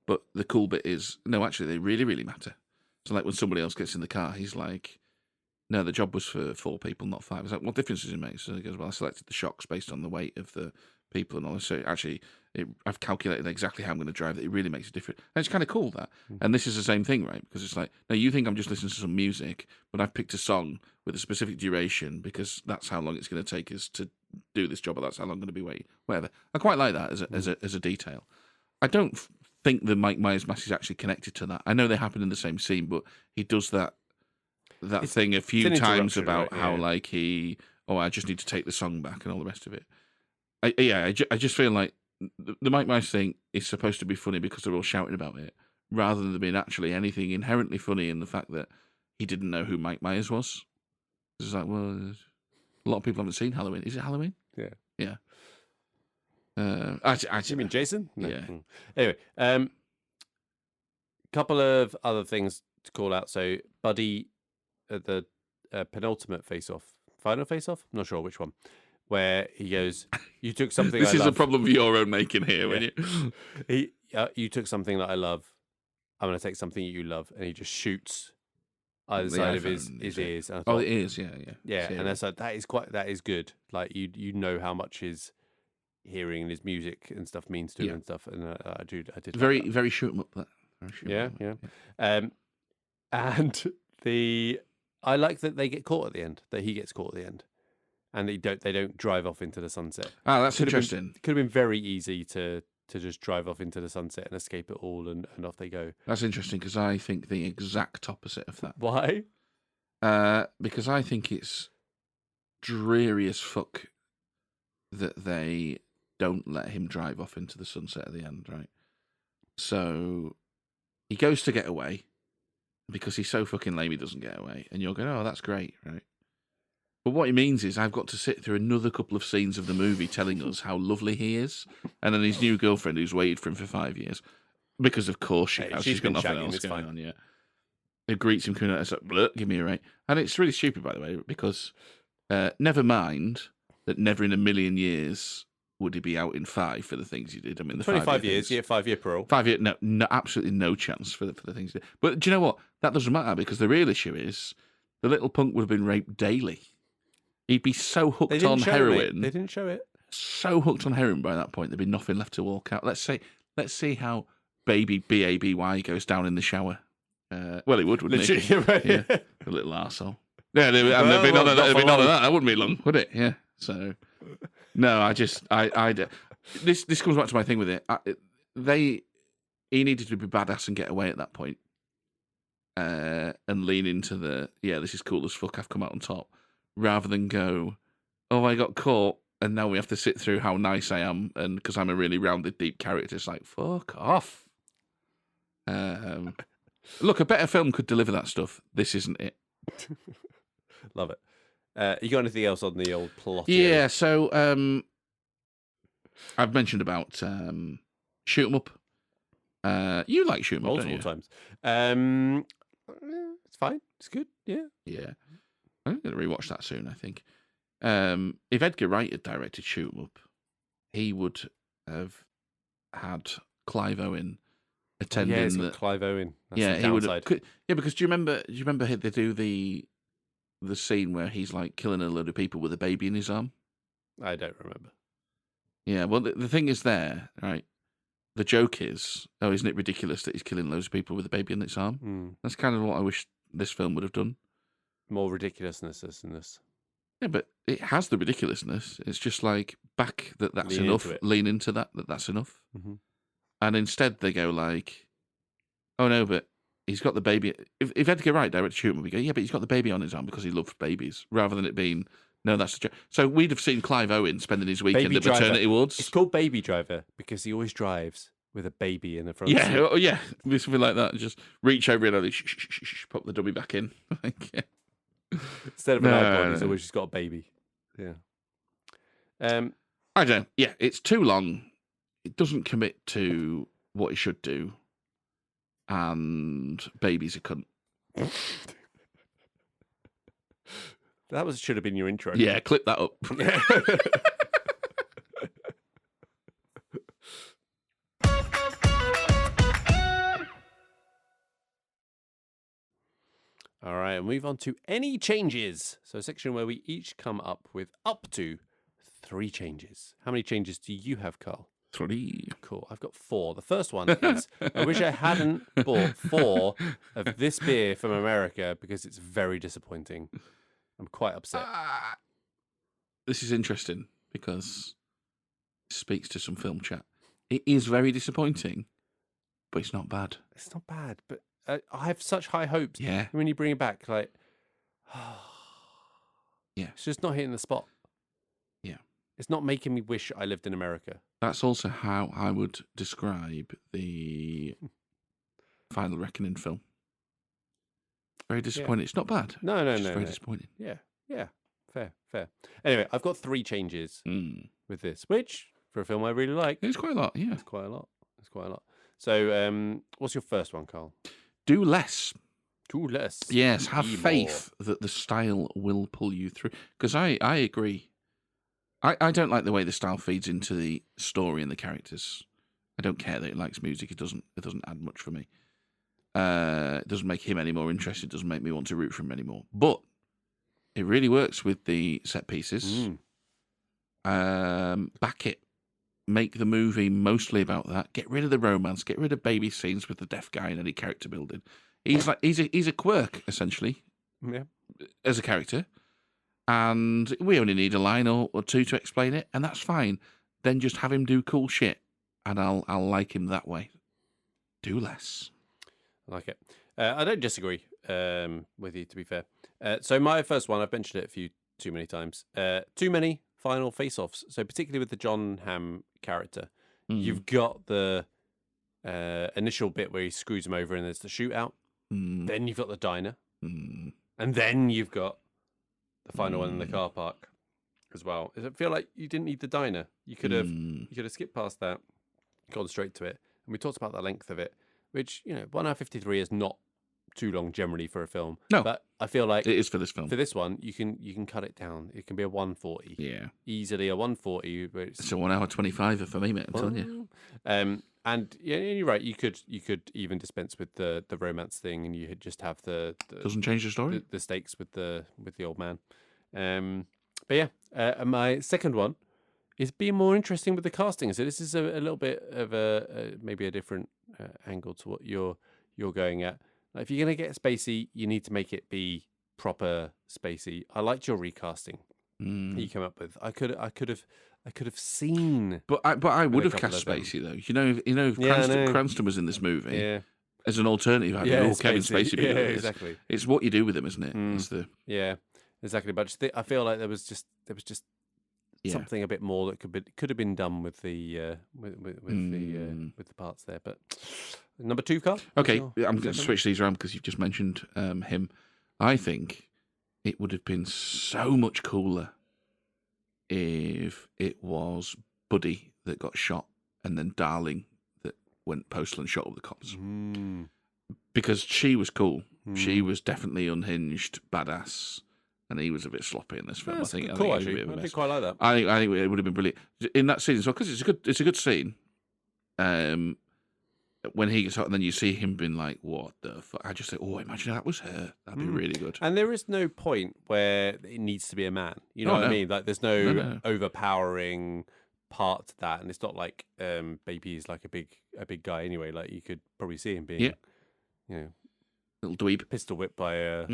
But the cool bit is, no, actually, they really, really matter. So like when somebody else gets in the car, he's like, no, the job was for 4 people, not 5. It's like, what difference does it make? So he goes, well, I selected the shocks based on the weight of the people and all this. So actually, I've calculated exactly how I'm going to drive that. It really makes a difference. And it's kind of cool, that. And this is the same thing, right? Because it's like, no, you think I'm just listening to some music, but I've picked a song with a specific duration because that's how long it's going to take us to do this job, or that's how long I'm going to be waiting, whatever. I quite like that as a detail. I don't think the Mike Myers mask is actually connected to that. I know they happen in the same scene, but he does that thing a few times about how I just need to take the song back and all the rest of it. I just feel like the Mike Myers thing is supposed to be funny because they're all shouting about it, rather than there being actually anything inherently funny in the fact that he didn't know who Mike Myers was. It's like, well, a lot of people haven't seen Halloween. Is it Halloween? Yeah. Yeah. You mean Jason? No. Yeah. Anyway, couple of other things to call out. So, Buddy, at the final face-off? I'm not sure which one. Where he goes, you took something This I is love. a problem of your own making here, when you... You took something that I love. I'm going to take something you love. And he just shoots either side of his ears. And I thought, it is, yeah. Yeah, and that's like, that is good. Like, you know how much his hearing and his music and stuff means to him and stuff. And I did very, like that. very shoot 'em up, that. Yeah. And I like that they get caught at the end, that he gets caught at the end. And they don't drive off into the sunset. Ah, that's interesting. Could have been very easy to to just drive off into the sunset and escape it all, and off they go. That's interesting because I think the exact opposite of that. Why? Because I think it's dreary as fuck that they don't let him drive off into the sunset at the end, right? So he goes to get away because he's so fucking lame he doesn't get away. And you're going, oh, that's great, right? But what he means is I've got to sit through another couple of scenes of the movie telling us how lovely he is. And then his new girlfriend who's waited for him for 5 years. Because, of course, she's got nothing else going on yet. Who greets him coming out and says, like, give me a rate. And it's really stupid, by the way, because never mind that never in a million years would he be out in 5 for the things he did. I mean, the 25 years, yeah, 5-year parole. 5 year, no, absolutely no chance for the things he did. But do you know what? That doesn't matter because the real issue is the little punk would have been raped daily. He'd be so hooked on heroin. They didn't show it. So hooked on heroin by that point, there'd be nothing left to walk out. Let's see how baby B-A-B-Y goes down in the shower. Well, he would, wouldn't he? Right. Yeah, a little arsehole. Yeah, there'd be none of that. That wouldn't be long, would it? Yeah. So, no, this comes back to my thing with it. He needed to be badass and get away at that point, and lean into this is cool as fuck. I've come out on top, rather than go, oh, I got caught, and now we have to sit through how nice I am, and because I'm a really rounded, deep character, it's like fuck off. Look, a better film could deliver that stuff. This isn't it. Love it. You got anything else on the old plot? Yeah, so I've mentioned about Shoot 'em Up. You like Shoot 'em Up, multiple times. It's fine. It's good. Yeah. Yeah. I'm going to rewatch that soon, I think. If Edgar Wright had directed Shoot 'em Up, he would have had Clive Owen attending. Yeah, it's got Clive Owen. That's he would have. Yeah, because do you remember they do the scene where he's like killing a load of people with a baby in his arm? I don't remember. Yeah, well, the thing is there, right? The joke is, oh, isn't it ridiculous that he's killing loads of people with a baby in its arm? That's kind of what I wish this film would have done. More ridiculousness in this. Yeah, but it has the ridiculousness. It's just like back that's enough. Lean into that's enough. Mm-hmm. And instead they go like, oh no, but he's got the baby. If Edgar Wright directed Shoot 'em Up, we go, yeah, but he's got the baby on his arm because he loves babies, rather than it being, no, that's a joke. So we'd have seen Clive Owen spending his weekend at maternity wards. It's called Baby Driver because he always drives with a baby in the front seat. Yeah, something like that. Just reach over and like, pop the dummy back in. Instead of an iPod, he's always just got a baby. Yeah. I don't know. Yeah, it's too long. It doesn't commit to what it should do. And baby's a cunt. That should have been your intro. Yeah, clip that up. All right, and move on to any changes. So a section where we each come up with up to 3 changes. How many changes do you have, Carl? 3. Cool. I've got 4. The first one is I wish I hadn't bought 4 of this beer from America because it's very disappointing. I'm quite upset. This is interesting because it speaks to some film chat. It is very disappointing, but it's not bad. It's not bad, but I have such high hopes. Yeah. When you bring it back, like, yeah, it's just not hitting the spot. Yeah. It's not making me wish I lived in America. That's also how I would describe the Final Reckoning film. Very disappointing. Yeah. It's not bad. No. Very disappointing. Yeah. Fair. Anyway, I've got 3 changes with this, which for a film I really like. It's quite a lot. Yeah, it's quite a lot. So, what's your first one, Carl? Do less. Do less. Yes, have faith that the style will pull you through. Because I agree. I don't like the way the style feeds into the story and the characters. I don't care that it likes music. It doesn't add much for me. It doesn't make him any more interested. It doesn't make me want to root for him anymore. But it really works with the set pieces. Back it. Make the movie mostly about that. Get rid of the romance. Get rid of baby scenes with the deaf guy and any character building. He's a quirk essentially, as a character, and we only need a line or 2 to explain it, and that's fine. Then just have him do cool shit and I'll like him that way. Do less. I like it. I don't disagree with you, to be fair. So my first one, I've mentioned it too many times. Too many final face-offs. So particularly with the John Hamm character, you've got the initial bit where he screws him over and there's the shootout. Then you've got the diner. And then you've got the final one in the car park as well. Does it feel like you didn't need the diner? You could have skipped past that, gone straight to it. And we talked about the length of it, which, 1 hour 53 is not too long generally for a film. No. But I feel like it is for this film. For this one, you can cut it down. It can be a 140. Yeah. Easily a 140. It's a 1 hour 25 for me, mate, I'm telling you. And you're right. You could even dispense with the romance thing, and you just have the doesn't change the story. The stakes with the old man. But yeah, my second one is being more interesting with the casting. So this is a little bit of maybe a different angle to what you're going at. Like, if you're gonna get spacey, you need to make it be proper spacey. I liked your recasting that you came up with. I could have seen, but I would have cast Spacey though. If Cranston was in this movie, as an alternative, Kevin Spacey. Exactly. It's what you do with him, isn't it? Yeah, exactly. But I feel like there was just something a bit more that could have been done with the with the parts there. But number 2, Carl. Okay, I'm going to switch these around because you've just mentioned him. I think it would have been so much cooler if it was Buddy that got shot and then Darling that went postal and shot up the cops. Because she was cool. She was definitely unhinged, badass, and he was a bit sloppy in this film. I think cool, actually. I did quite like that. I think it would have been brilliant in that scene as well, because it's a good scene. When he gets out and then you see him being like, what the fuck? I just say, imagine that was her. That'd be really good. And there is no point where it needs to be a man. You know what I mean? Like, there's no overpowering part to that. And it's not like Baby is like a big guy anyway. Like, you could probably see him being, little dweeb. Pistol whipped by a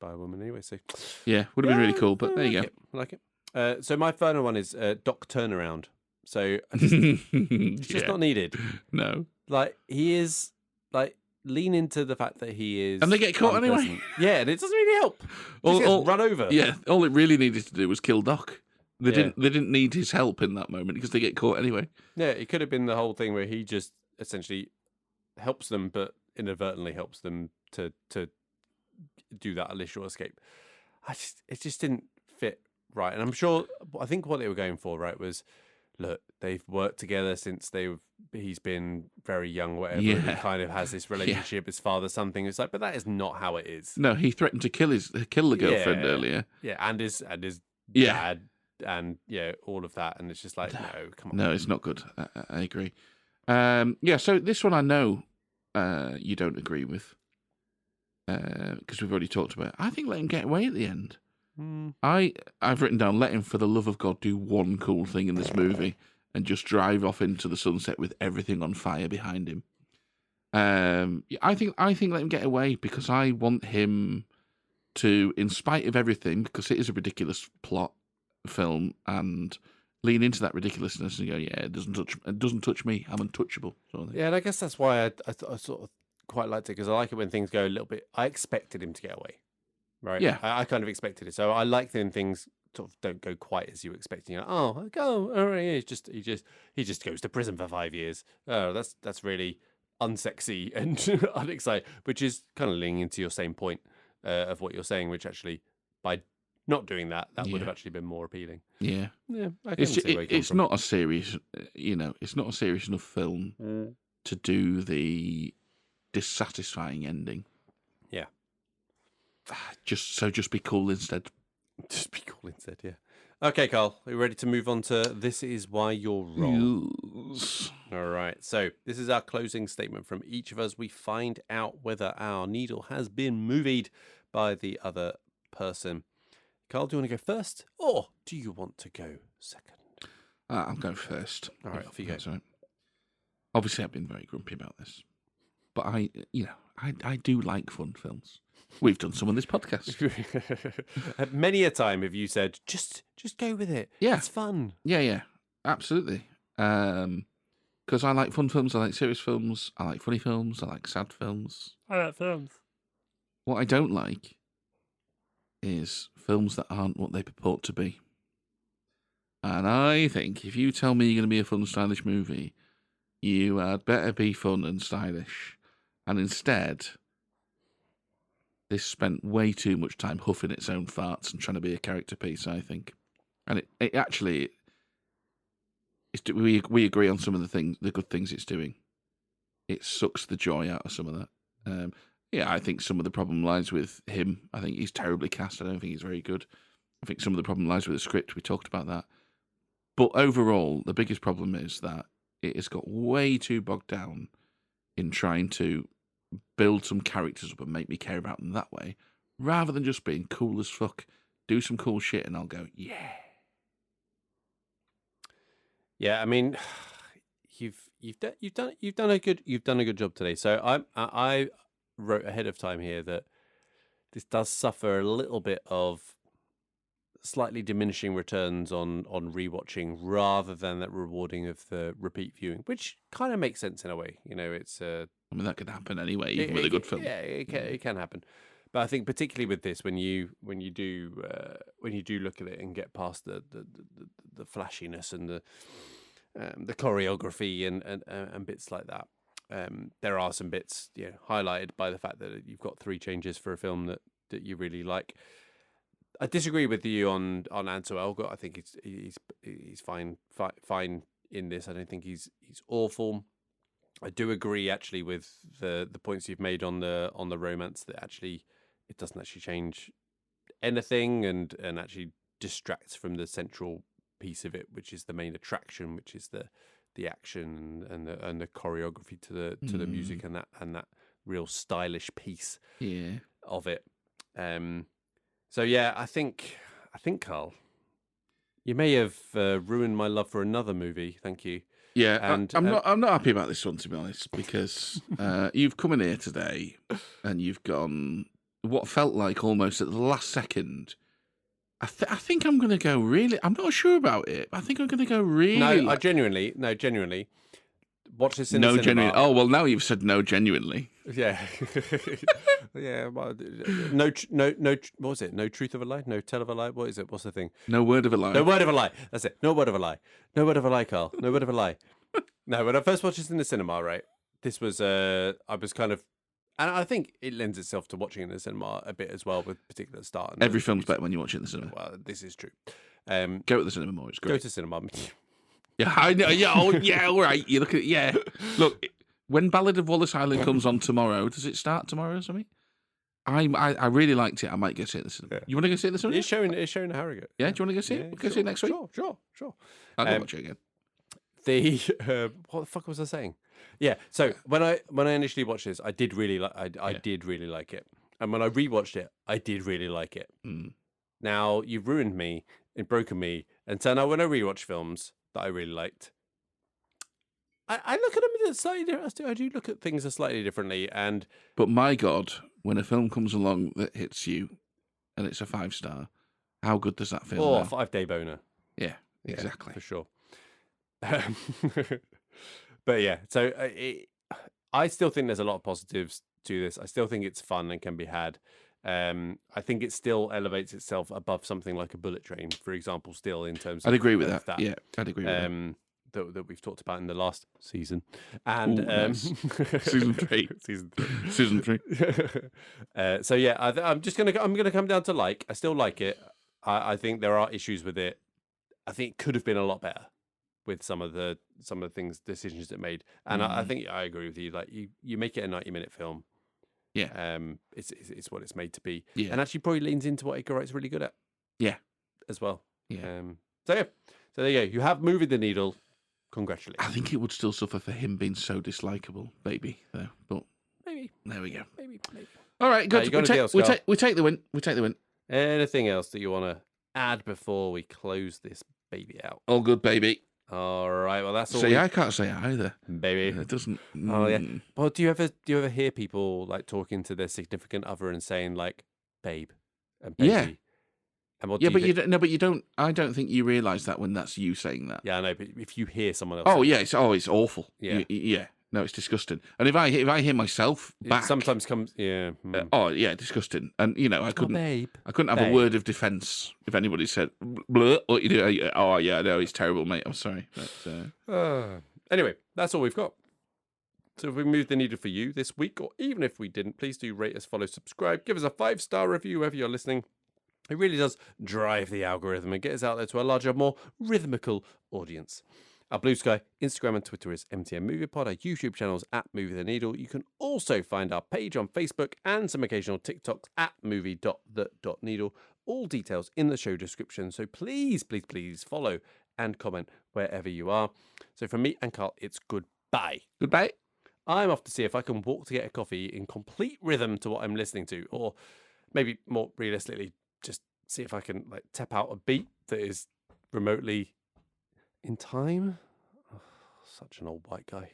woman anyway. So yeah, would have been really cool. But there you go. I like it. So my final one is Doc Turnaround. So it's just not needed. No. Like, he is, like, lean into the fact that he is... And they get caught anyway. Yeah, and it doesn't really help. Just gets run over. Yeah, all it really needed to do was kill Doc. They didn't need his help in that moment because they get caught anyway. Yeah, it could have been the whole thing where he just essentially helps them, but inadvertently helps them to do that initial escape. It just didn't fit right. And I think what they were going for, right, was... Look, they've worked together since he's been very young, whatever. Yeah. He kind of has this relationship, his father, something. It's like, but that is not how it is. No, he threatened to kill the girlfriend earlier. Yeah, and his dad, and all of that. And it's just like, no, come on. No, it's not good. I agree. So this one I know you don't agree with because we've already talked about it. I think let him get away at the end. I've written down, let him, for the love of God, do one cool thing in this movie and just drive off into the sunset with everything on fire behind him. I think let him get away because I want him to, in spite of everything, because it is a ridiculous plot film, and lean into that ridiculousness and go, it doesn't touch me. I'm untouchable. Sort of thing. Yeah, and I guess that's why I sort of quite liked it, because I like it when things go a little bit. I expected him to get away. Right. Yeah. I kind of expected it. So I like when things sort of don't go quite as you expect. You're like, all right, he just goes to prison for 5 years. Oh, that's really unsexy and unexciting, which is kind of leaning into your same point of what you're saying, which actually by not doing that would have actually been more appealing. Yeah. Yeah. I can see where it's not a serious, it's not a serious enough film to do the dissatisfying ending. Yeah. Just be cool instead. Just be cool instead, yeah. Okay, Carl, are you ready to move on to This Is Why You're Wrong? Yes. All right, so this is our closing statement from each of us. We find out whether our needle has been movied by the other person. Carl, do you want to go first, or do you want to go second? I'm going first. All right, off you go. Right. Obviously, I've been very grumpy about this, but I do like fun films. We've done some on this podcast. Many a time have you said, just go with it. Yeah. It's fun. Yeah, absolutely. Because I like fun films, I like serious films, I like funny films, I like sad films. I like films. What I don't like is films that aren't what they purport to be. And I think if you tell me you're going to be a fun, stylish movie, you had better be fun and stylish. And instead, this spent way too much time huffing its own farts and trying to be a character piece, I think. And it actually... We agree on some of the good things it's doing. It sucks the joy out of some of that. I think some of the problem lies with him. I think he's terribly cast. I don't think he's very good. I think some of the problem lies with the script. We talked about that. But overall, the biggest problem is that it has got way too bogged down in trying to build some characters up and make me care about them that way, rather than just being cool as fuck. Do some cool shit and I'll go, yeah. Yeah, I mean, you've done a good job today. So I wrote ahead of time here that this does suffer a little bit of slightly diminishing returns on rewatching rather than that rewarding of the repeat viewing, which kind of makes sense in a way. It's I mean, that could happen anyway, even with a good film. Yeah, it can happen. But I think particularly with this, when you do look at it and get past the flashiness and the choreography and bits like that, there are some bits highlighted by the fact that you've got 3 changes for a film that you really like. I disagree with you on Ansel Elgort. I think he's fine in this. I don't think he's awful. I do agree actually with the points you've made on the romance, that actually it doesn't actually change anything and actually distracts from the central piece of it, which is the main attraction, which is the action and the choreography to the music and that real stylish piece of it. So yeah, I think Carl, you may have ruined my love for another movie. Thank you. Yeah, and I'm not happy about this one, to be honest, because you've come in here today and you've gone what felt like almost at the last second. I think I'm going to go really. I'm not sure about it. I think I'm going to go really. No, genuinely. Watch this in the cinema. Genuinely. Oh well, now you've said no genuinely. Yeah, yeah. Well, no. What was it? No truth of a lie. No tell of a lie. What is it? What's the thing? No word of a lie. No word of a lie. That's it. No word of a lie. No word of a lie, Carl. No word of a lie. No, when I first watched this in the cinema, right? This was I was kind of, and I think it lends itself to watching in the cinema a bit as well, with particular start. Every film's better when you watch it in the cinema. Well, this is true. Go to the cinema more. It's great. Go to cinema. Yeah, I know. Yeah, all right. You look at Look, when Ballad of Wallace Island comes on tomorrow, does it start tomorrow or something? I really liked it. I might go see it this cinema. Yeah. You want to go see it this cinema? It's showing at Harrogate. Yeah, do you want to go see it? We'll go see it next week. Sure. I'll go watch it again. What the fuck was I saying? Yeah. So when I initially watched this, I did really like. I did really like it, and when I rewatched it, I did really like it. Now you've ruined me and broken me, and so now when I rewatch films that I really liked, I look at them slightly different. I do look at things slightly differently, but my God, when a film comes along that hits you, and it's a 5-star, how good does that feel? Oh, a 5-day boner. Yeah, exactly, for sure. But yeah, so I still think there's a lot of positives to this. I still think it's fun and can be had. I think it still elevates itself above something like a Bullet Train, for example, still in terms of... I'd agree with that. Yeah, I'd agree with that we've talked about in the last season. And nice. Season 3. Season 3. So yeah, I'm gonna come down to like. I still like it. I think there are issues with it. I think it could have been a lot better with some of the decisions it made. And I think I agree with you. Like you make it a 90-minute film. Yeah. It's what it's made to be. Yeah. And actually probably leans into what Edgar Wright's really good at. Yeah. As well. Yeah. So there you go. You have moved the needle. Congratulations. I think it would still suffer for him being so dislikable, maybe, though. But maybe. There we go. Maybe. All right, good. We take the win. We take the win. Anything else that you want to add before we close this baby out? All good, baby. All right. Well, that's all. See, I can't say either, baby. It doesn't. Oh yeah. Well, do you ever hear people like talking to their significant other and saying like, "babe," and "baby," And what Yeah, do but you you think? don't. No, but you don't. I don't think you realise that when that's you saying that. Yeah, I know, but if you hear someone else... Oh yeah, it's awful. Yeah. Yeah. No, it's disgusting. And if I hear myself it back, sometimes comes... Yeah. oh yeah, disgusting. And I couldn't. Babe. I couldn't have a word of defence if anybody said, "Blah, what you do?" Oh yeah, no, he's terrible, mate. I'm sorry. But, Anyway, that's all we've got. So if we moved the needle for you this week, or even if we didn't, please do rate us, follow, subscribe, give us a 5-star review wherever you're listening. It really does drive the algorithm and get us out there to a larger, more rhythmical audience. Our Bluesky, Instagram and Twitter is MTN MoviePod. Our YouTube channel is at Movie the Needle. You can also find our page on Facebook and some occasional TikToks at movie.the.needle. All details in the show description. So please, please, please follow and comment wherever you are. So from me and Carl, it's goodbye. Goodbye. I'm off to see if I can walk to get a coffee in complete rhythm to what I'm listening to, or maybe more realistically, just see if I can tap out a beat that is remotely in time. Oh, such an old white guy.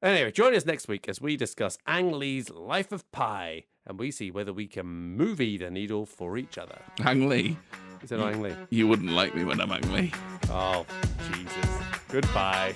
Anyway, join us next week as we discuss Ang Lee's Life of Pi, and we see whether we can movie the needle for each other. Ang Lee. Is it Ang Lee? You wouldn't like me when I'm Ang Lee. Oh, Jesus. Goodbye.